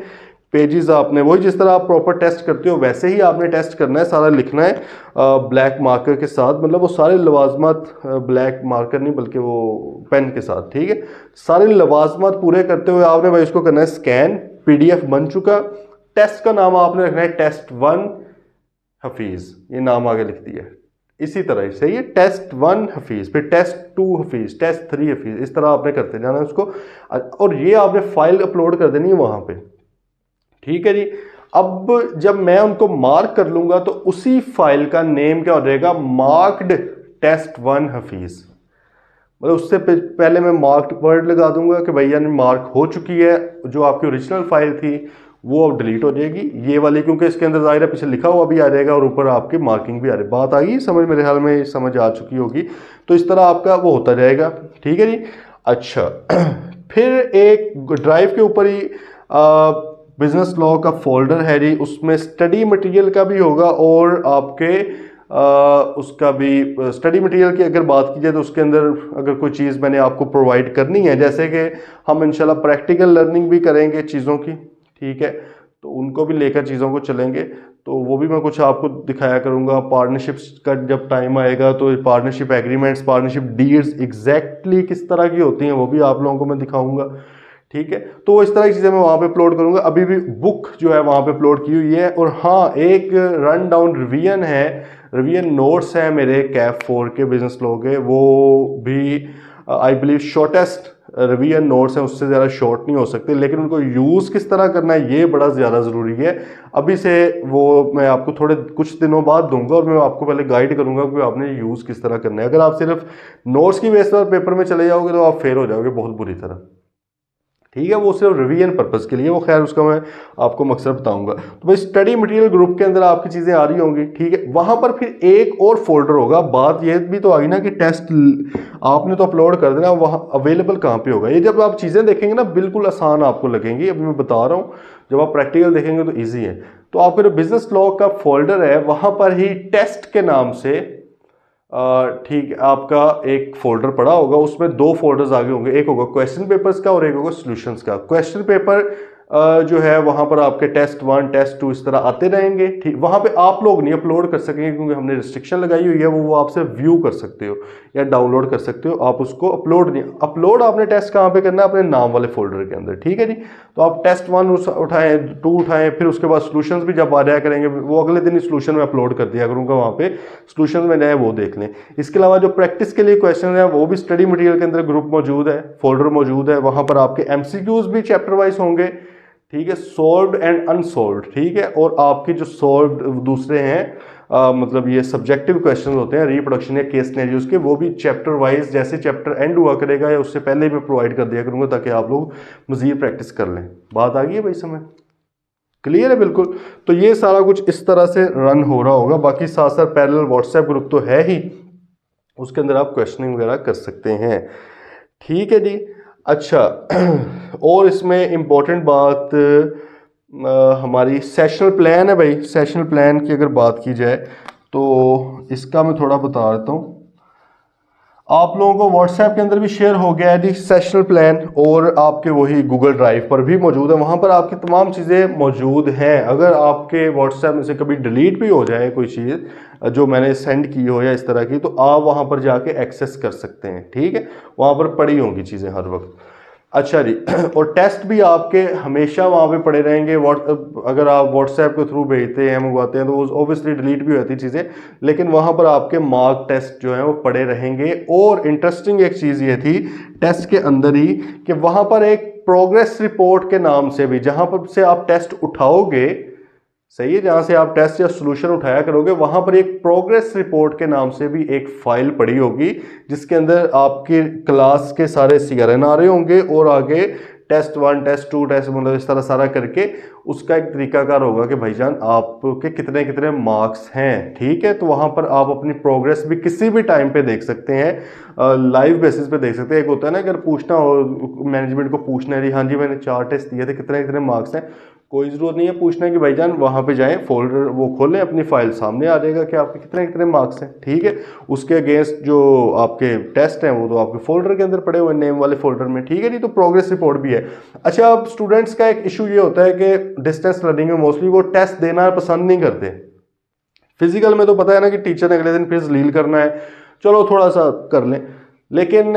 पेजेस आपने वही जिस तरह आप प्रॉपर टेस्ट करते हो वैसे ही आपने टेस्ट करना है, सारा लिखना है ब्लैक मार्कर के साथ, मतलब वो सारे लवाजमात, ब्लैक मार्कर नहीं बल्कि वो पेन के साथ, ठीक है, सारे लवाजमात पूरे करते हुए आपने भाई उसको करना है स्कैन। PDF बन चुका, टेस्ट का नाम आपने रखना है टेस्ट 1 हफीज़, ये नाम आगे लिख दिया, इसी तरह से ये टेस्ट 1 हफीज़, फिर टेस्ट 2 हफीज़, टेस्ट 3 हफीज़, इस तरह आपने करते जाना है उसको, और ये आपने फाइल अपलोड कर देनी है वहाँ पे, ठीक है जी। अब जब मैं उनको मार्क कर लूँगा तो उसी फाइल का नेम क्या हो जाएगा, मार्क्ड टेस्ट 1 हफीज़, मतलब उससे पहले मैं मार्क्ड वर्ड लगा दूंगा कि भैया ने मार्क हो चुकी है, जो आपकी ओरिजिनल फाइल थी वो अब डिलीट हो जाएगी ये वाली, क्योंकि इसके अंदर ज़ाहिर है पीछे लिखा हुआ भी आ जाएगा और ऊपर आपकी मार्किंग भी आ रही। बात आ गई समझ, मेरे ख्याल में समझ आ चुकी होगी। तो इस तरह आपका वो होता जाएगा, ठीक है जी। अच्छा फिर एक ड्राइव के ऊपर ही बिजनेस लॉ का फोल्डर है जी, उसमें स्टडी मटेरियल का भी होगा और आपके उसका भी स्टडी मटेरियल की अगर बात की जाए तो उसके अंदर अगर कोई चीज़ मैंने आपको प्रोवाइड करनी है, जैसे कि हम इंशाल्लाह प्रैक्टिकल लर्निंग भी करेंगे चीज़ों की, ठीक है, तो उनको भी लेकर चीज़ों को चलेंगे, तो वो भी मैं कुछ आपको दिखाया करूँगा। पार्टनरशिप्स का जब टाइम आएगा तो partnership agreements, partnership deeds exactly किस तरह की होती हैं वो भी आप लोगों को मैं दिखाऊंगा, ठीक है। तो वो इस तरह की चीज़ें मैं वहाँ पे अपलोड करूँगा। अभी भी बुक जो है वहाँ पे अपलोड की हुई है। और हाँ, एक रन डाउन रिवीजन है, रिवीजन नोट्स है मेरे कैफ 4 के बिजनेस लॉ के, वो भी I believe shortest revision notes हैं, उससे ज़्यादा शॉर्ट नहीं हो सकते, लेकिन उनको यूज़ किस तरह करना है ये बड़ा ज़्यादा ज़रूरी है। अभी से वो मैं आपको थोड़े कुछ दिनों बाद दूंगा और मैं आपको पहले गाइड करूंगा कि आपने यूज़ किस तरह करना है। अगर आप सिर्फ नोट्स की बेस पर पेपर में चले जाओगे तो आप फेल हो जाओगे बहुत बुरी तरह, ठीक है। वो सिर्फ रिवीजन पर्पस के लिए, वो खैर उसका मैं आपको मकसद बताऊंगा। तो भाई स्टडी मटेरियल ग्रुप के अंदर आपकी चीज़ें आ रही होंगी, ठीक है। वहां पर फिर एक और फोल्डर होगा। बात ये भी तो आ गई ना कि टेस्ट आपने तो अपलोड कर देना, वहां अवेलेबल कहाँ पे होगा। ये जब आप चीज़ें देखेंगे ना बिल्कुल आसान आपको लगेंगी, अभी मैं बता रहा हूँ, जब आप प्रैक्टिकल देखेंगे तो ईजी है। तो आपका जो बिजनेस लॉ का फोल्डर है वहां पर ही टेस्ट के नाम से ठीक आपका एक फोल्डर पड़ा होगा, उसमें दो फोल्डर्स आगे होंगे, एक होगा क्वेश्चन पेपर्स का और एक होगा सॉल्यूशंस का। क्वेश्चन पेपर जो है वहां पर आपके टेस्ट 1 टेस्ट 2 इस तरह आते रहेंगे, ठीक। वहां पे आप लोग नहीं अपलोड कर सकेंगे क्योंकि हमने रिस्ट्रिक्शन लगाई हुई है, वो आप सिर्फ व्यू कर सकते हो या डाउनलोड कर सकते हो, आप उसको अपलोड नहीं। अपलोड आपने टेस्ट कहाँ पे करना है, अपने नाम वाले फोल्डर के अंदर, ठीक है जी। तो आप टेस्ट 1 उठाएं, 2 उठाएं, फिर उसके बाद सॉल्यूशंस भी जब आ जाया करेंगे वो अगले दिन ही सॉल्यूशन में अपलोड कर दिया करूंगा, वहां पे सॉल्यूशंस में जाए वो देख लें। इसके अलावा जो प्रैक्टिस के लिए क्वेश्चन है वो भी स्टडी मटेरियल के अंदर ग्रुप मौजूद है, फोल्डर मौजूद है, वहां पर आपके एमसीक्यूज भी चैप्टर वाइज होंगे, ठीक है, सोल्व्ड एंड अनसोल्व्ड, ठीक है। और आपकी जो सोल्व्ड दूसरे हैं मतलब ये सब्जेक्टिव क्वेश्चन होते हैं रिप्रोडक्शन या केस सिनेरियोज के, वो भी चैप्टर वाइज जैसे चैप्टर एंड हुआ करेगा या उससे पहले मैं प्रोवाइड कर दिया करूंगा ताकि आप लोग मजीद प्रैक्टिस कर लें। बात आ गई है भाई, समय क्लियर है बिल्कुल। तो ये सारा कुछ इस तरह से रन हो रहा होगा। बाकी साथ साथ पैरेलल व्हाट्सएप ग्रुप तो है ही, उसके अंदर आप क्वेश्चनिंग वगैरह कर सकते हैं, ठीक है जी। अच्छा और इसमें इम्पोर्टेंट बात हमारी सेशनल प्लान है भाई। सेशनल प्लान की अगर बात की जाए तो इसका मैं थोड़ा बता देता हूँ। आप लोगों को व्हाट्सएप के अंदर भी शेयर हो गया है जी सेशनल प्लान, और आपके वही गूगल ड्राइव पर भी मौजूद है, वहाँ पर आपकी तमाम चीज़ें मौजूद हैं। अगर आपके व्हाट्सएप में से कभी डिलीट भी हो जाए कोई चीज़ जो मैंने सेंड की हो या इस तरह की, तो आप वहाँ पर जाके एक्सेस कर सकते हैं, ठीक है। वहाँ पर पड़ी होंगी चीज़ें हर वक्त। अच्छा जी और टेस्ट भी आपके हमेशा वहाँ पे पड़े रहेंगे। अगर आप व्हाट्सएप के थ्रू भेजते हैं मंगवाते हैं तो वो ऑब्वियसली डिलीट भी हो जाती चीज़ें, लेकिन वहाँ पर आपके मार्क टेस्ट जो है वो पड़े रहेंगे। और इंटरेस्टिंग एक चीज़ ये थी टेस्ट के अंदर ही कि वहाँ पर एक प्रोग्रेस रिपोर्ट के नाम से भी, जहाँ पर से आप टेस्ट उठाओगे, सही है, जहां से आप टेस्ट या सॉल्यूशन उठाया करोगे, वहां पर एक प्रोग्रेस रिपोर्ट के नाम से भी एक फाइल पड़ी होगी जिसके अंदर आपके क्लास के सारे CRN आ रहे होंगे और आगे टेस्ट 1 टेस्ट 2 टेस्ट मतलब इस तरह सारा करके उसका एक तरीकाकार होगा कि भाईजान आपके कितने कितने मार्क्स हैं, ठीक है। तो वहां पर आप अपनी प्रोग्रेस भी किसी भी टाइम पे देख सकते हैं, लाइव बेसिस पे देख सकते हैं। एक होता है ना अगर पूछना हो मैनेजमेंट को, पूछना है हाँ जी मैंने 4 टेस्ट दिए थे, कितने कितने मार्क्स हैं, कोई ज़रूरत नहीं है पूछने की भाईजान, वहाँ पे जाएं, फोल्डर वो खोलें, अपनी फाइल सामने आ जाएगा कि आपके कितने कितने मार्क्स हैं, ठीक है। उसके अगेंस्ट जो आपके टेस्ट हैं वो तो आपके फोल्डर के अंदर पड़े हुए नेम वाले फोल्डर में, ठीक है जी। तो प्रोग्रेस रिपोर्ट भी है। अच्छा अब स्टूडेंट्स का एक इशू ये होता है कि डिस्टेंस लर्निंग में मोस्टली वो टेस्ट देना पसंद नहीं करते। फिजिकल में तो पता है ना कि टीचर ने अगले दिन फिर लील करना है, चलो थोड़ा सा कर लें, लेकिन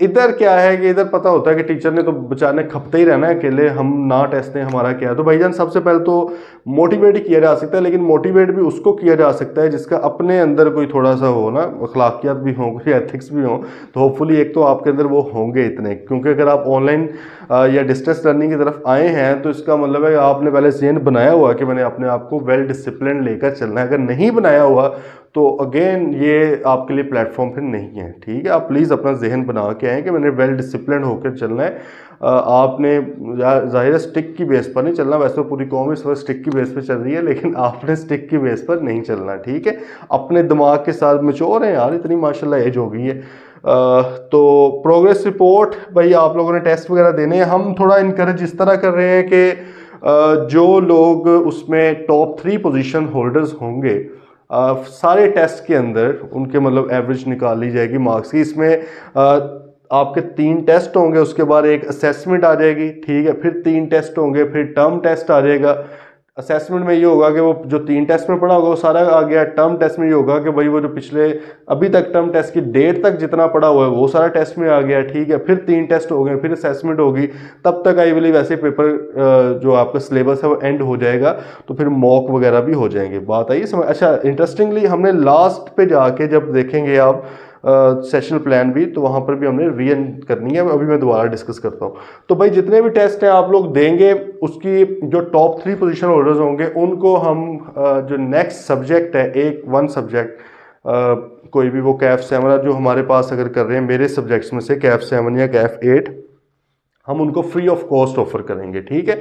इधर क्या है कि इधर पता होता है कि टीचर ने तो बेचारे खपते ही रहना है अकेले, हम ना टेस्ट दें हमारा क्या है। तो भाईजान सबसे पहले तो मोटिवेट ही किया जा सकता है, लेकिन मोटिवेट भी उसको किया जा सकता है जिसका अपने अंदर कोई थोड़ा सा हो ना, अखलाकियात भी हों, कोई एथिक्स भी हों। तो होपफुली एक तो आपके अंदर वो होंगे इतने, क्योंकि अगर आप ऑनलाइन या डिस्टेंस लर्निंग की तरफ आए हैं तो इसका मतलब है आपने पहले ज़हन बनाया हुआ कि मैंने अपने आप को वेल डिसिप्लिन लेकर चलना है। अगर नहीं बनाया हुआ तो अगेन ये आपके लिए प्लेटफॉर्म फिर नहीं है, ठीक है। आप प्लीज़ अपना जहन बना के आए कि मैंने वेल डिसिप्लिन होकर चलना है। आपने जाहिर है स्टिक की बेस पर नहीं चलना, वैसे तो पूरी कौम इस वक्त स्टिक की बेस पर चल रही है, लेकिन आपने स्टिक की बेस पर नहीं चलना, ठीक है। अपने दिमाग के साथ मैच्योर हैं यार, इतनी माशाल्लाह एज हो गई है। तो प्रोग्रेस रिपोर्ट भाई आप लोगों ने टेस्ट वगैरह देने हैं। हम थोड़ा इनकरेज इस तरह कर रहे हैं कि जो लोग उसमें टॉप 3 पोजीशन होल्डर्स होंगे, सारे टेस्ट के अंदर उनके मतलब एवरेज निकाल ली जाएगी मार्क्स की। इसमें आपके 3 टेस्ट होंगे, उसके बाद एक असेसमेंट आ जाएगी, ठीक है, फिर 3 टेस्ट होंगे, फिर टर्म टेस्ट आ जाएगा। असेसमेंट में ये होगा कि वो जो 3 टेस्ट में पढ़ा होगा वो सारा आ गया। टर्म टेस्ट में ये होगा कि भाई वो जो पिछले अभी तक टर्म टेस्ट की डेट तक जितना पढ़ा हुआ है वो सारा टेस्ट में आ गया, ठीक है। फिर 3 टेस्ट हो गए, फिर असेसमेंट होगी, तब तक आई बिलीव वैसे पेपर जो आपका सिलेबस है वो एंड हो जाएगा, तो फिर मॉक वगैरह भी हो जाएंगे। बात आई समझ? अच्छा, इंटरेस्टिंगली हमने लास्ट पे जाके जब देखेंगे आप सेशनल प्लान भी, तो वहाँ पर भी हमने रीएन करनी है, अभी मैं दोबारा डिस्कस करता हूँ। तो भाई जितने भी टेस्ट हैं आप लोग देंगे, उसकी जो टॉप 3 पोजीशन होल्डर्स होंगे उनको हम जो नेक्स्ट सब्जेक्ट है, एक वन सब्जेक्ट कोई भी, वो कैफ 7 जो हमारे पास अगर कर रहे हैं मेरे सब्जेक्ट्स में से कैफ 7 या कैफ 8, हम उनको फ्री ऑफ कॉस्ट ऑफर करेंगे, ठीक है।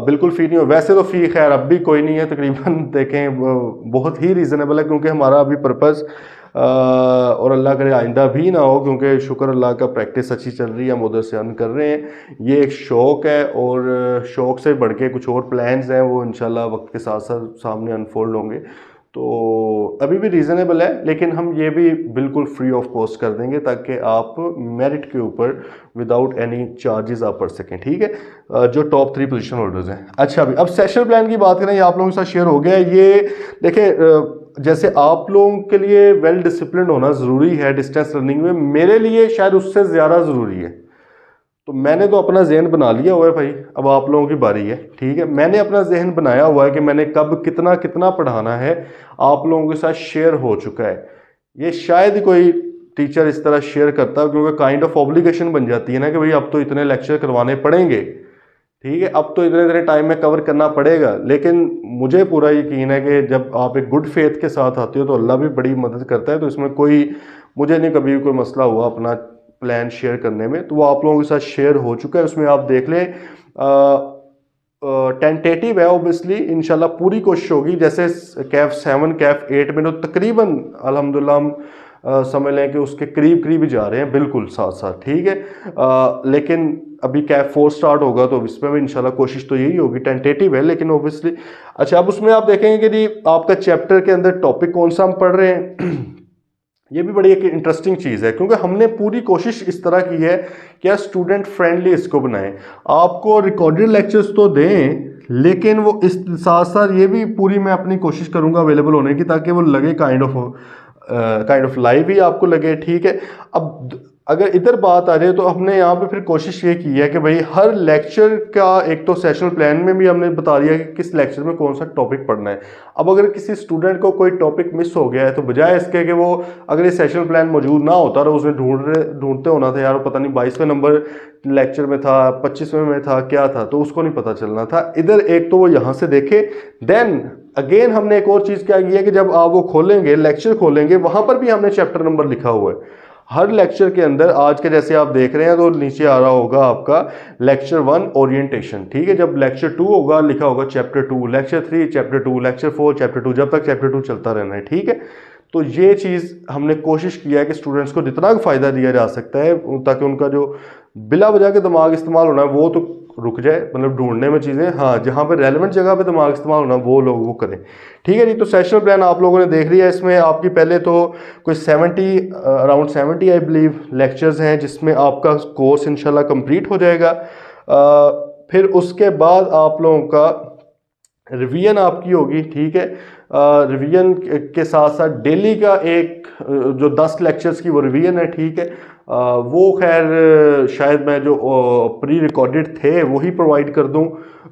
बिल्कुल फ्री नहीं हो, वैसे तो फ़ी खैर अब भी कोई नहीं है तकरीबन, देखें बहुत ही रीज़नेबल है, क्योंकि हमारा अभी पर्पज़ और अल्लाह करे आइंदा भी ना हो, क्योंकि शुक्र अल्लाह का प्रैक्टिस अच्छी चल रही है, हम उधर से अर्न कर रहे हैं। ये एक शौक़ है, और शौक़ से बढ़ के कुछ और प्लान्स हैं, वो इंशाल्लाह वक्त के साथ साथ सामने अनफोल्ड होंगे। तो अभी भी रीज़नेबल है, लेकिन हम ये भी बिल्कुल फ्री ऑफ कॉस्ट कर देंगे ताकि आप मेरिट के ऊपर विदाउट एनी चार्जेस आप पढ़ सकें, ठीक है, जो टॉप 3 पोजीशन होल्डर्स हैं। अच्छा, अभी अब सेशन प्लान की बात करें, ये आप लोगों के साथ शेयर हो गया। ये देखें, जैसे आप लोगों के लिए वेल डिसिप्लिन होना ज़रूरी है डिस्टेंस लर्निंग में, मेरे लिए शायद उससे ज़्यादा ज़रूरी है। तो मैंने तो अपना जहन बना लिया हुआ है भाई, अब आप लोगों की बारी है, ठीक है। मैंने अपना जहन बनाया हुआ है कि मैंने कब कितना कितना पढ़ाना है, आप लोगों के साथ शेयर हो चुका है। ये शायद ही कोई टीचर इस तरह शेयर करता है, क्योंकि काइंड ऑफ ऑब्लिगेशन बन जाती है ना कि भाई अब तो इतने लेक्चर करवाने पड़ेंगे, ठीक है, अब तो इतने इतने टाइम में कवर करना पड़ेगा। लेकिन मुझे पूरा यकीन है कि जब आप एक गुड फेथ के साथ आते हो तो अल्लाह भी बड़ी मदद करता है। तो इसमें कोई, मुझे नहीं कभी कोई मसला हुआ अपना प्लान शेयर करने में, तो वो आप लोगों के साथ शेयर हो चुका है। उसमें आप देख लें, टेंटेटिव है ऑब्वियसली, इंशाल्लाह पूरी कोशिश होगी। जैसे कैफ 7 कैफ 8 में तो तकरीबन अल्हम्दुलिल्लाह हम समझ लें कि उसके करीब करीब ही जा रहे हैं, बिल्कुल साथ साथ, ठीक है। लेकिन अभी कैफ 4 स्टार्ट होगा तो इसमें भी इंशाल्लाह कोशिश तो यही होगी, टेंटेटिव है लेकिन ऑब्वियसली। अच्छा, अब उसमें आप देखेंगे कि जी आपका चैप्टर के अंदर टॉपिक कौन सा हम पढ़ रहे हैं ये भी बड़ी एक इंटरेस्टिंग चीज़ है, क्योंकि हमने पूरी कोशिश इस तरह की है कि स्टूडेंट फ्रेंडली इसको बनाएं। आपको रिकॉर्डेड लेक्चर्स तो दें, लेकिन वो इस साथ साथ ये भी पूरी मैं अपनी कोशिश करूंगा अवेलेबल होने की, ताकि वो लगे काइंड ऑफ लाइव ही आपको लगे, ठीक है। अब अगर इधर बात आ जाए तो हमने यहाँ पे फिर कोशिश ये की है कि भाई हर लेक्चर का एक तो सेशनल प्लान में भी हमने बता दिया कि किस लेक्चर में कौन सा टॉपिक पढ़ना है। अब अगर किसी स्टूडेंट को कोई टॉपिक मिस हो गया है तो बजाय इसके कि वो अगर ये सेशनल प्लान मौजूद ना होता तो उसमें ढूंढते होना था यार, पता नहीं 22वें नंबर लेक्चर में था, 25वें में था, क्या था, तो उसको नहीं पता चलना था। इधर एक तो वो यहाँ से देखे, देन अगेन हमने एक और चीज़ क्या की है कि जब आप वो खोलेंगे लेक्चर खोलेंगे, वहाँ पर भी हमने चैप्टर नंबर लिखा हुआ है हर लेक्चर के अंदर। आज के जैसे आप देख रहे हैं तो नीचे आ रहा होगा आपका लेक्चर 1 ओरिएंटेशन, ठीक है। जब लेक्चर 2 होगा लिखा होगा chapter 2, lecture 3 chapter 2, lecture 4 chapter 2, जब तक चैप्टर 2 चलता रहना है, ठीक है। तो ये चीज़ हमने कोशिश किया है कि स्टूडेंट्स को जितना फ़ायदा दिया जा सकता है, ताकि उनका जो बिला वजह के दिमाग इस्तेमाल होना है वो तो रुक जाए, मतलब ढूंढने में चीज़ें, हाँ जहाँ पे रेलेवेंट जगह पे दिमाग इस्तेमाल होना वो लोग वो करें, ठीक है जी। तो सेशनल प्लान आप लोगों ने देख लिया। इसमें आपकी पहले तो कोई 70 अराउंड 70 आई बिलीव लेक्चर्स हैं, जिसमें आपका कोर्स इंशाल्लाह कंप्लीट हो जाएगा। फिर उसके बाद आप लोगों का रिवीजन आपकी होगी, ठीक है। रिवीजन के साथ साथ डेली का एक जो 10 लेक्चर्स की वो रिवीजन है, ठीक है। वो खैर शायद मैं जो प्री रिकॉर्डेड थे वही प्रोवाइड कर दूं,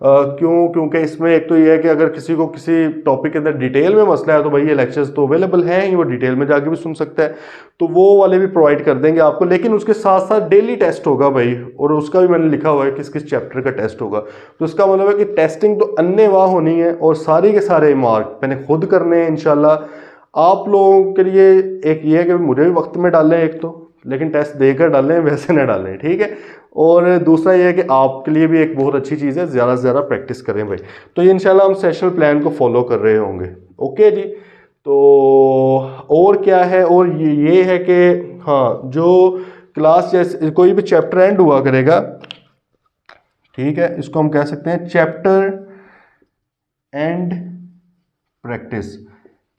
क्योंकि इसमें एक तो ये है कि अगर किसी को किसी टॉपिक के अंदर डिटेल में मसला है तो भाई ये लेक्चर्स तो अवेलेबल हैं ही, वो डिटेल में जाके भी सुन सकता है, तो वो वाले भी प्रोवाइड कर देंगे आपको। लेकिन उसके साथ साथ डेली टेस्ट होगा भाई, और उसका भी मैंने लिखा हुआ है किस किस चैप्टर का टेस्ट होगा। तो इसका मतलब है कि टेस्टिंग तो अन्नेवाह होनी है, और सारे के सारे मार्क मैंने खुद करने हैं इंशाल्लाह। आप लोगों के लिए एक ये है कि मुझे भी वक्त में डालें एक तो, लेकिन टेस्ट देकर डालें, वैसे ना डालें, ठीक है। और दूसरा ये है कि आपके लिए भी एक बहुत अच्छी चीज़ है, ज़्यादा से ज़्यादा प्रैक्टिस करें भाई। तो ये इंशाल्लाह हम सेशनल प्लान को फॉलो कर रहे होंगे। ओके जी। तो और क्या है, और ये है कि हाँ, जो क्लास जैसे कोई भी चैप्टर एंड हुआ करेगा, ठीक है, इसको हम कह सकते हैं चैप्टर एंड प्रैक्टिस।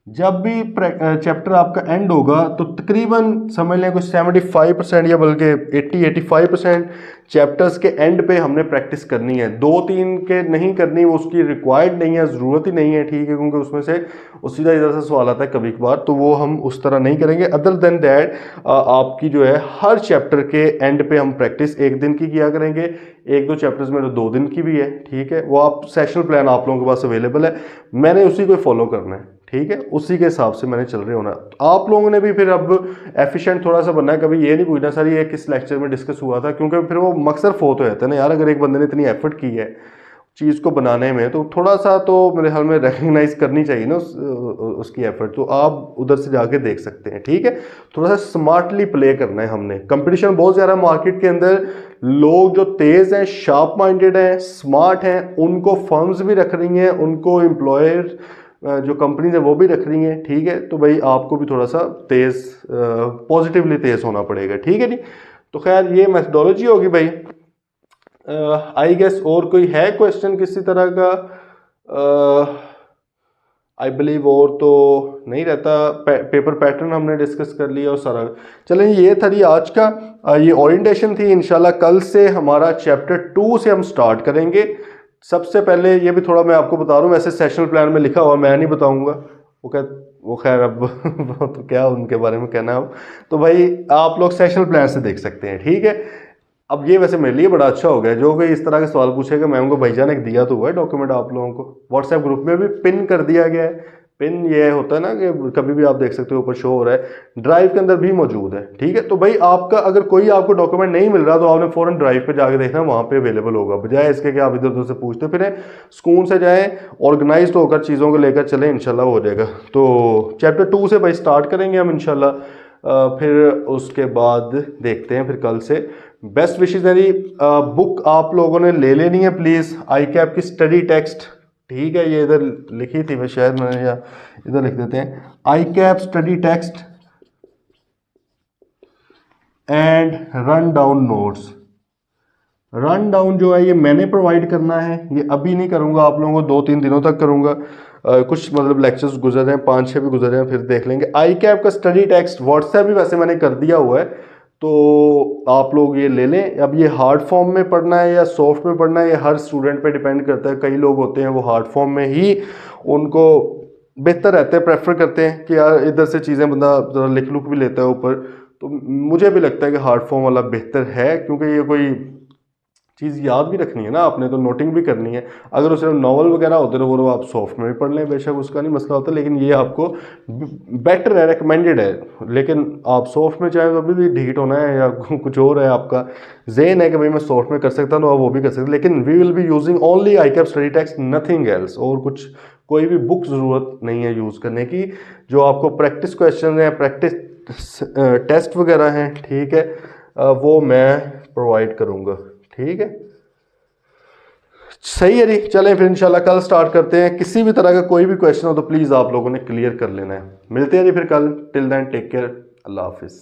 जब भी चैप्टर आपका एंड होगा तो तकरीबन समझ लें कुछ 75% या बल्कि 80-85% चैप्टर्स के एंड पे हमने प्रैक्टिस करनी है। 2-3 के नहीं करनी, वो उसकी रिक्वायर्ड नहीं है, ज़रूरत ही नहीं है, ठीक है, क्योंकि उसमें से सीधा इधर से सवाल आता है कभी कभार, तो वो हम उस तरह नहीं करेंगे। अदर देन दैट आपकी जो है हर चैप्टर के एंड पे हम प्रैक्टिस 1 दिन की किया करेंगे। 1-2 चैप्टर्स में तो 2 दिन की भी है, ठीक है। वो आप सेशनल प्लान आप लोगों के पास अवेलेबल है, मैंने उसी को फॉलो करना है, ठीक है, उसी के हिसाब से मैंने चल रहे होना। तो आप लोगों ने भी फिर अब एफिशिएंट थोड़ा सा बनना है। कभी ये नहीं पूछना सर ये किस लेक्चर में डिस्कस हुआ था, क्योंकि फिर वो मकसद फोत हो जाता है ना यार। अगर एक बंदे ने इतनी एफर्ट की है चीज़ को बनाने में, तो थोड़ा सा तो मेरे ख्याल में रिकग्नाइज करनी चाहिए ना उसकी एफर्ट। तो आप उधर से जाके देख सकते हैं, ठीक है। थोड़ा सा स्मार्टली प्ले करना है हमने। कंपटीशन बहुत ज़्यादा मार्केट के अंदर, लोग जो तेज़ हैं, शार्प माइंडेड हैं, स्मार्ट हैं, उनको फर्म्स भी रख रही हैं, उनको एम्प्लॉयर जो कंपनीज है वो भी रख रही हैं, ठीक है। तो भाई आपको भी थोड़ा सा तेज़ पॉजिटिवली तेज़ होना पड़ेगा, ठीक है जी। तो खैर ये मेथडोलॉजी होगी भाई। आई गेस और कोई है क्वेश्चन किसी तरह का? आई बिलीव और तो नहीं रहता। पेपर पैटर्न हमने डिस्कस कर लिया और सारा। चलें, ये था जी आज का ये ओरिएंटेशन थी। इंशाल्लाह कल से हमारा चैप्टर 2 से हम स्टार्ट करेंगे। सबसे पहले ये भी थोड़ा मैं आपको बता रहा हूँ, वैसे सेशनल प्लान में लिखा हुआ, मैं नहीं बताऊंगा, वो खैर अब वो तो क्या उनके बारे में कहना हो। तो भाई आप लोग सेशनल प्लान से देख सकते हैं, ठीक है। अब ये वैसे मेरे लिए बड़ा अच्छा हो गया, जो कोई इस तरह के सवाल पूछेगा मैम को भाईजान एक दिया तो हुआ है डॉक्यूमेंट आप लोगों को, व्हाट्सएप ग्रुप में भी पिन कर दिया गया है। पिन ये होता है ना कि कभी भी आप देख सकते हो, ऊपर शो हो रहा है, ड्राइव के अंदर भी मौजूद है, ठीक है। तो भाई आपका अगर कोई आपको डॉक्यूमेंट नहीं मिल रहा तो आपने फौरन ड्राइव पे जाके देखना, वहां पे अवेलेबल होगा, बजाय इसके कि आप इधर उधर से पूछते फिरें। सुकून से जाएं, ऑर्गेनाइज होकर चीज़ों को लेकर चलें, इंशाल्लाह हो जाएगा। तो चैप्टर 2 से भाई स्टार्ट करेंगे हम इंशाल्लाह। फिर उसके बाद देखते हैं फिर कल से। बेस्ट विशेज है जी। बुक आप लोगों ने ले लेनी है प्लीज़, आई कैप की स्टडी टेक्स्ट, ठीक है। ये इधर लिखी थी मैं शायद, मैंने, या इधर लिख देते हैं, आई cap study text and run down notes. Run down जो है ये मैंने प्रोवाइड करना है, ये अभी नहीं करूँगा, आप लोगों को 2-3 दिनों तक करूँगा। कुछ मतलब लेक्चर्स गुजर रहे हैं, 5-6 भी गुजर रहे हैं, फिर देख लेंगे। आई कैप का स्टडी टेक्स्ट व्हाट्सएप भी वैसे मैंने कर दिया हुआ है, तो आप लोग ये ले लें। अब ये हार्ड फॉर्म में पढ़ना है या सॉफ्ट में पढ़ना है, ये हर स्टूडेंट पे डिपेंड करता है। कई लोग होते हैं वो हार्ड फॉर्म में ही उनको बेहतर रहते हैं, प्रेफर करते हैं कि यार इधर से चीज़ें बंदा ज़रा लिख लुक भी लेता है ऊपर। तो मुझे भी लगता है कि हार्ड फॉर्म वाला बेहतर है, क्योंकि ये कोई चीज़ याद भी रखनी है ना आपने, तो नोटिंग भी करनी है। अगर उसे नॉवल वगैरह होते तो वो आप सॉफ्ट में भी पढ़ लें, बेशक उसका नहीं मसला होता, लेकिन ये आपको बेटर है, रिकमेंडेड है। लेकिन आप सॉफ्ट में चाहे तो अभी भी ढीट होना है या कुछ और है, आपका ज़हन है कि भाई मैं सॉफ्ट में कर सकता हूँ, तो आप वो भी कर सकते, लेकिन we will be using only I cap study text, nothing else. और कुछ कोई भी बुक ज़रूरत नहीं है यूज़ करने की। जो आपको प्रैक्टिस क्वेश्चन हैं, प्रैक्टिस टेस्ट वगैरह हैं, ठीक है, वो मैं प्रोवाइड करूँगा, ठीक है। सही है जी। चलें फिर इंशाल्लाह कल स्टार्ट करते हैं। किसी भी तरह का कोई भी क्वेश्चन हो तो प्लीज़ आप लोगों ने क्लियर कर लेना है। मिलते हैं जी फिर कल। टिल देन टेक केयर, अल्लाह हाफिज़।